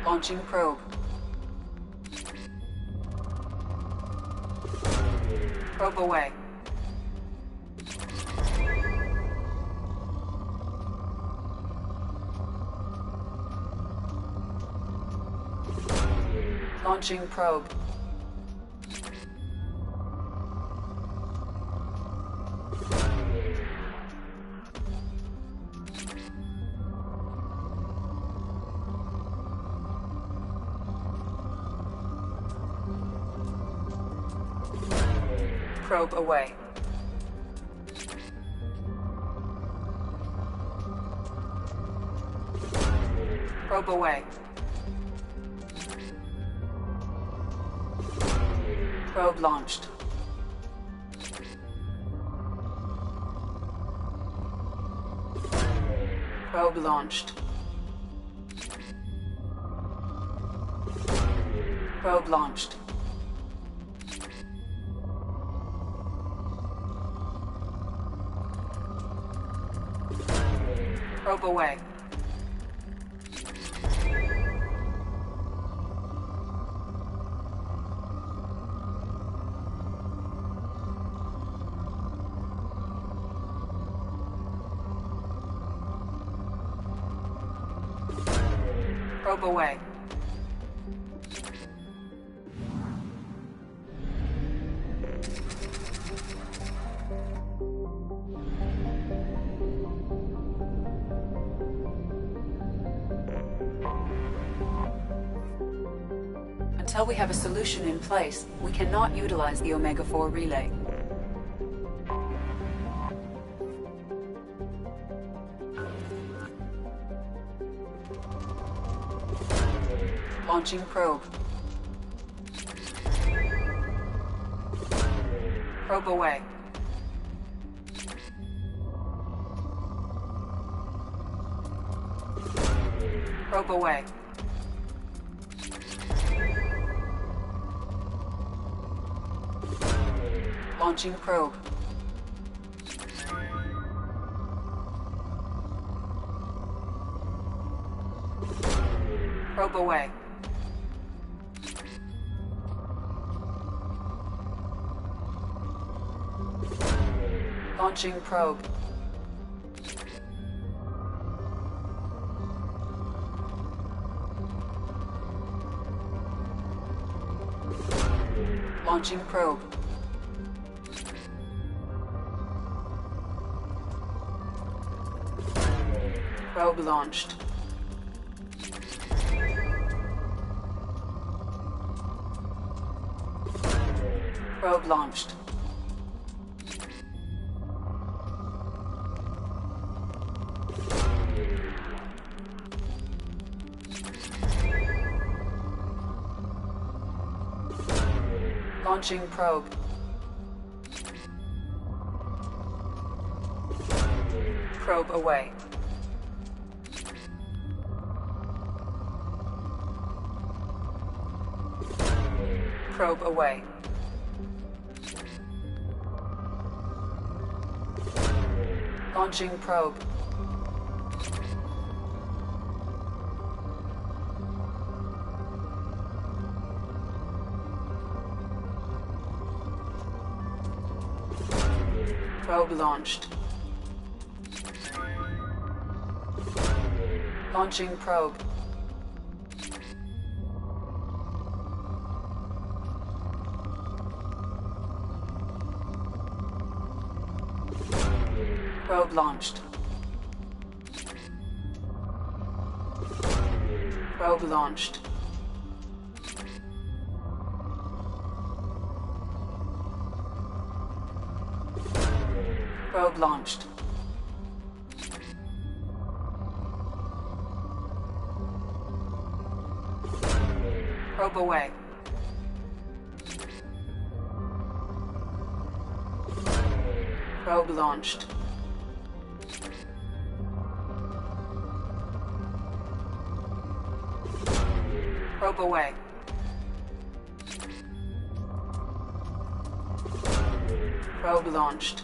Launching probe. Probe away. Launching probe. Probe away. Probe away. Probe launched. Probe launched. Probe launched. Probe away. Probe away. Until we have a solution in place, we cannot utilize the Omega-4 relay. Launching probe. Probe away. Probe away. Launching probe. Probe away. Launching probe. Launching probe. Probe launched. Probe launched. Launching probe. Probe away. Probe away. Launching probe. Probe launched. Launching probe. Probe launched. Probe launched. Probe launched. Probe away. Probe launched. Probe away. Probe launched.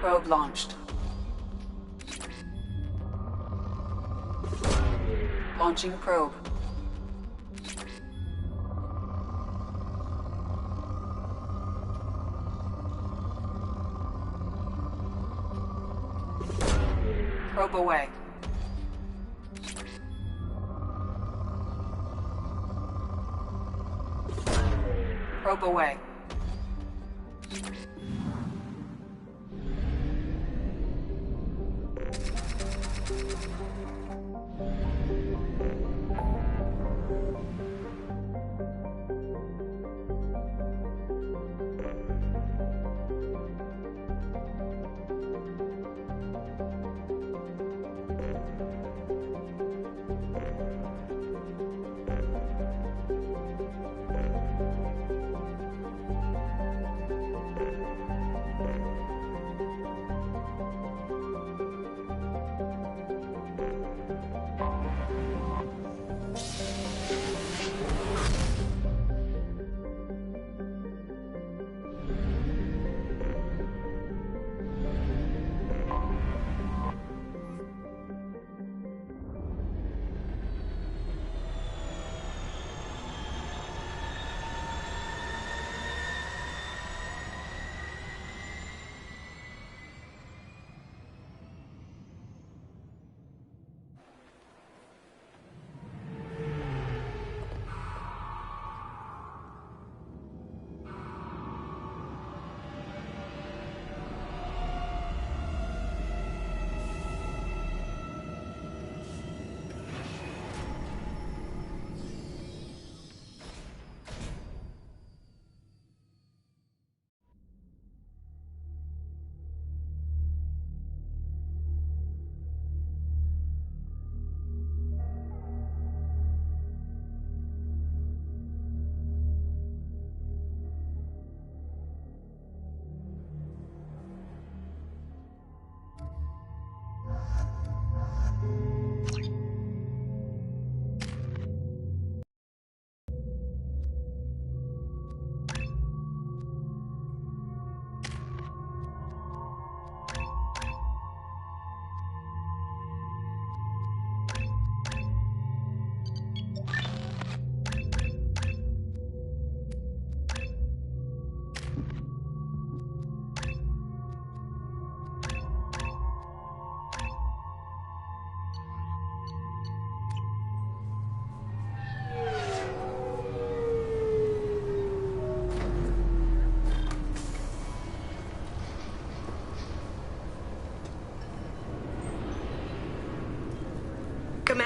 Probe launched. Launching probe. Probe away. Probe away.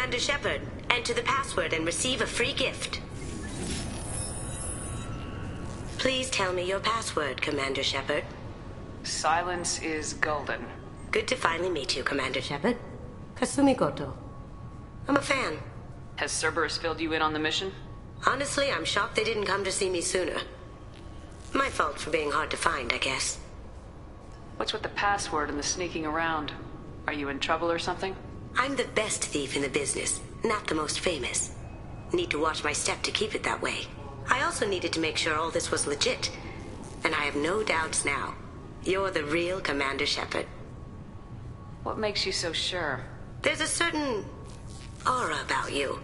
Commander Shepard. Enter the password and receive a free gift. Please tell me your password, Commander Shepard. Silence is golden. Good to finally meet you, Commander Shepard. Kasumi Goto. I'm a fan. Has Cerberus filled you in on the mission? Honestly, I'm shocked they didn't come to see me sooner. My fault for being hard to find, I guess. What's with the password and the sneaking around? Are you in trouble or something? I'm the best thief in the business, not the most famous. Need to watch my step to keep it that way. I also needed to make sure all this was legit. And I have no doubts now. You're the real Commander Shepard. What makes you so sure? There's a certain aura about you.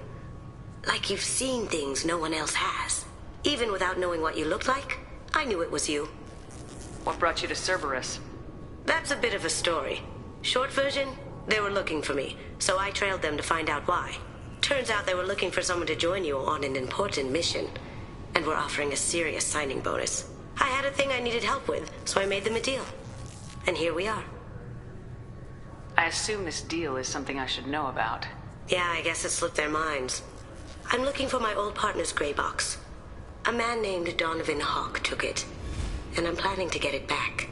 Like you've seen things no one else has. Even without knowing what you looked like, I knew it was you. What brought you to Cerberus? That's a bit of a story. Short version, they were looking for me, so I trailed them to find out why. Turns out they were looking for someone to join you on an important mission, and were offering a serious signing bonus. I had a thing I needed help with, so I made them a deal. And here we are. I assume this deal is something I should know about. Yeah, I guess it slipped their minds. I'm looking for my old partner's gray box. A man named Donovan Hawk took it, and I'm planning to get it back.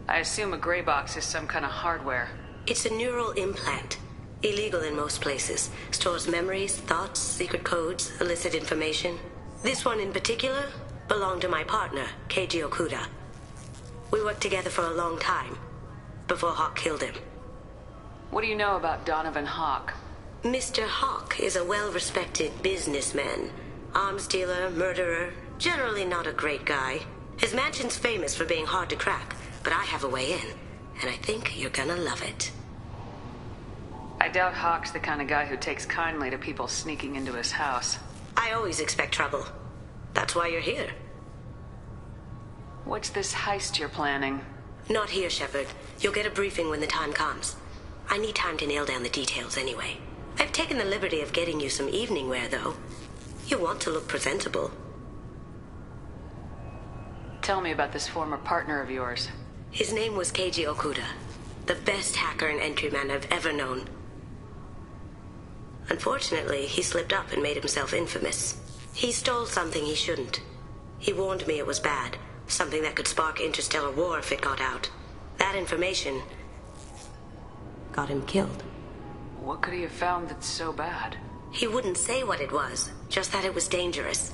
I assume a gray box is some kind of hardware. It's a neural implant. Illegal in most places. Stores memories, thoughts, secret codes, illicit information. This one in particular belonged to my partner, Keiji Okuda. We worked together for a long time, before Hawk killed him. What do you know about Donovan Hawk? Mr. Hawk is a well-respected businessman. Arms dealer, murderer, generally not a great guy. His mansion's famous for being hard to crack, but I have a way in, and I think you're gonna love it. I doubt Hawk's the kind of guy who takes kindly to people sneaking into his house. I always expect trouble. That's why you're here. What's this heist you're planning? Not here, Shepard. You'll get a briefing when the time comes. I need time to nail down the details anyway. I've taken the liberty of getting you some evening wear, though. You want to look presentable. Tell me about this former partner of yours. His name was Keiji Okuda, the best hacker and entryman I've ever known. Unfortunately, he slipped up and made himself infamous. He stole something he shouldn't. He warned me it was bad, something that could spark interstellar war if it got out. That information got him killed. What could he have found that's so bad? He wouldn't say what it was, just that it was dangerous.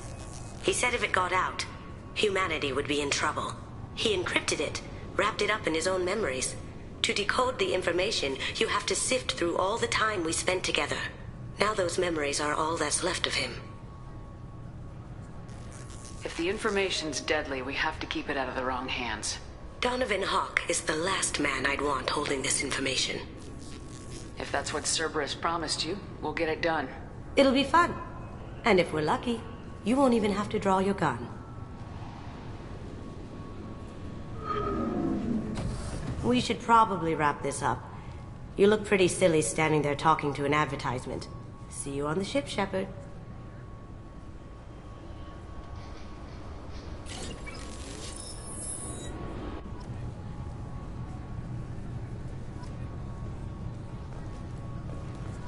He said if it got out, humanity would be in trouble. He encrypted it, wrapped it up in his own memories. To decode the information, you have to sift through all the time we spent together. Now those memories are all that's left of him. If the information's deadly, we have to keep it out of the wrong hands. Donovan Hawk is the last man I'd want holding this information. If that's what Cerberus promised you, we'll get it done. It'll be fun. And if we're lucky, you won't even have to draw your gun. We should probably wrap this up. You look pretty silly standing there talking to an advertisement. See you on the ship, Shepard.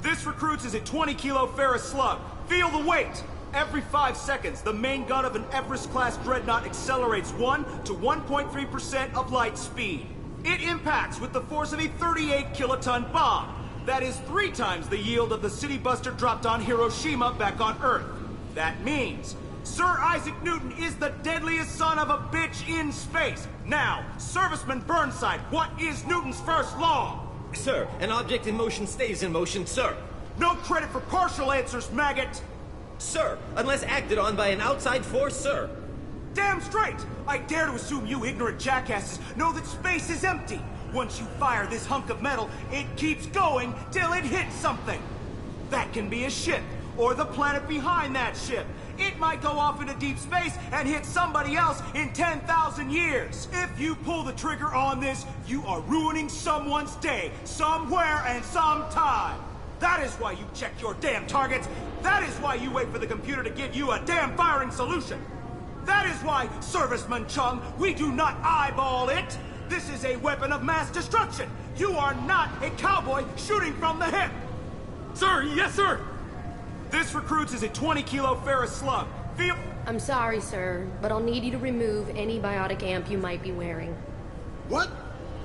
This recruits is a 20-kilo ferrous slug. Feel the weight! Every 5 seconds, the main gun of an Everest-class dreadnought accelerates 1 to 1.3% of light speed. It impacts with the force of a 38-kiloton bomb. That is 3 times the yield of the city buster dropped on Hiroshima back on Earth. That means Sir Isaac Newton is the deadliest son of a bitch in space. Now, Serviceman Burnside, what is Newton's first law? Sir, an object in motion stays in motion, sir. No credit for partial answers, maggot! Sir, unless acted on by an outside force, sir. Damn straight! I dare to assume you ignorant jackasses know that space is empty. Once you fire this hunk of metal, it keeps going till it hits something. That can be a ship, or the planet behind that ship. It might go off into deep space and hit somebody else in 10,000 years. If you pull the trigger on this, you are ruining someone's day, somewhere and sometime. That is why you check your damn targets. That is why you wait for the computer to give you a damn firing solution. That is why, Serviceman Chung, we do not eyeball it. This is a weapon of mass destruction! You are not a cowboy shooting from the hip! Sir, yes, sir! This recruits is a 20-kilo ferrous slug. Feel... I'm sorry, sir, but I'll need you to remove any biotic amp you might be wearing. What?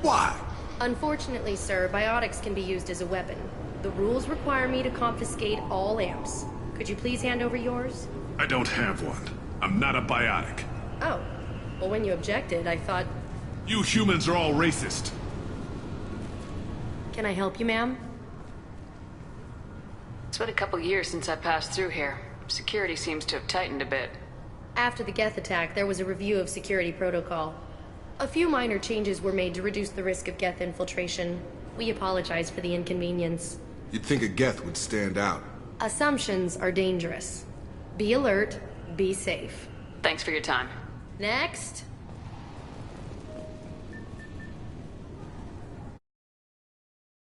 Why? Unfortunately, sir, biotics can be used as a weapon. The rules require me to confiscate all amps. Could you please hand over yours? I don't have one. I'm not a biotic. Oh. Well, when you objected, I thought... You humans are all racist. Can I help you, ma'am? It's been a couple years since I passed through here. Security seems to have tightened a bit. After the Geth attack, there was a review of security protocol. A few minor changes were made to reduce the risk of Geth infiltration. We apologize for the inconvenience. You'd think a Geth would stand out. Assumptions are dangerous. Be alert, be safe. Thanks for your time. Next.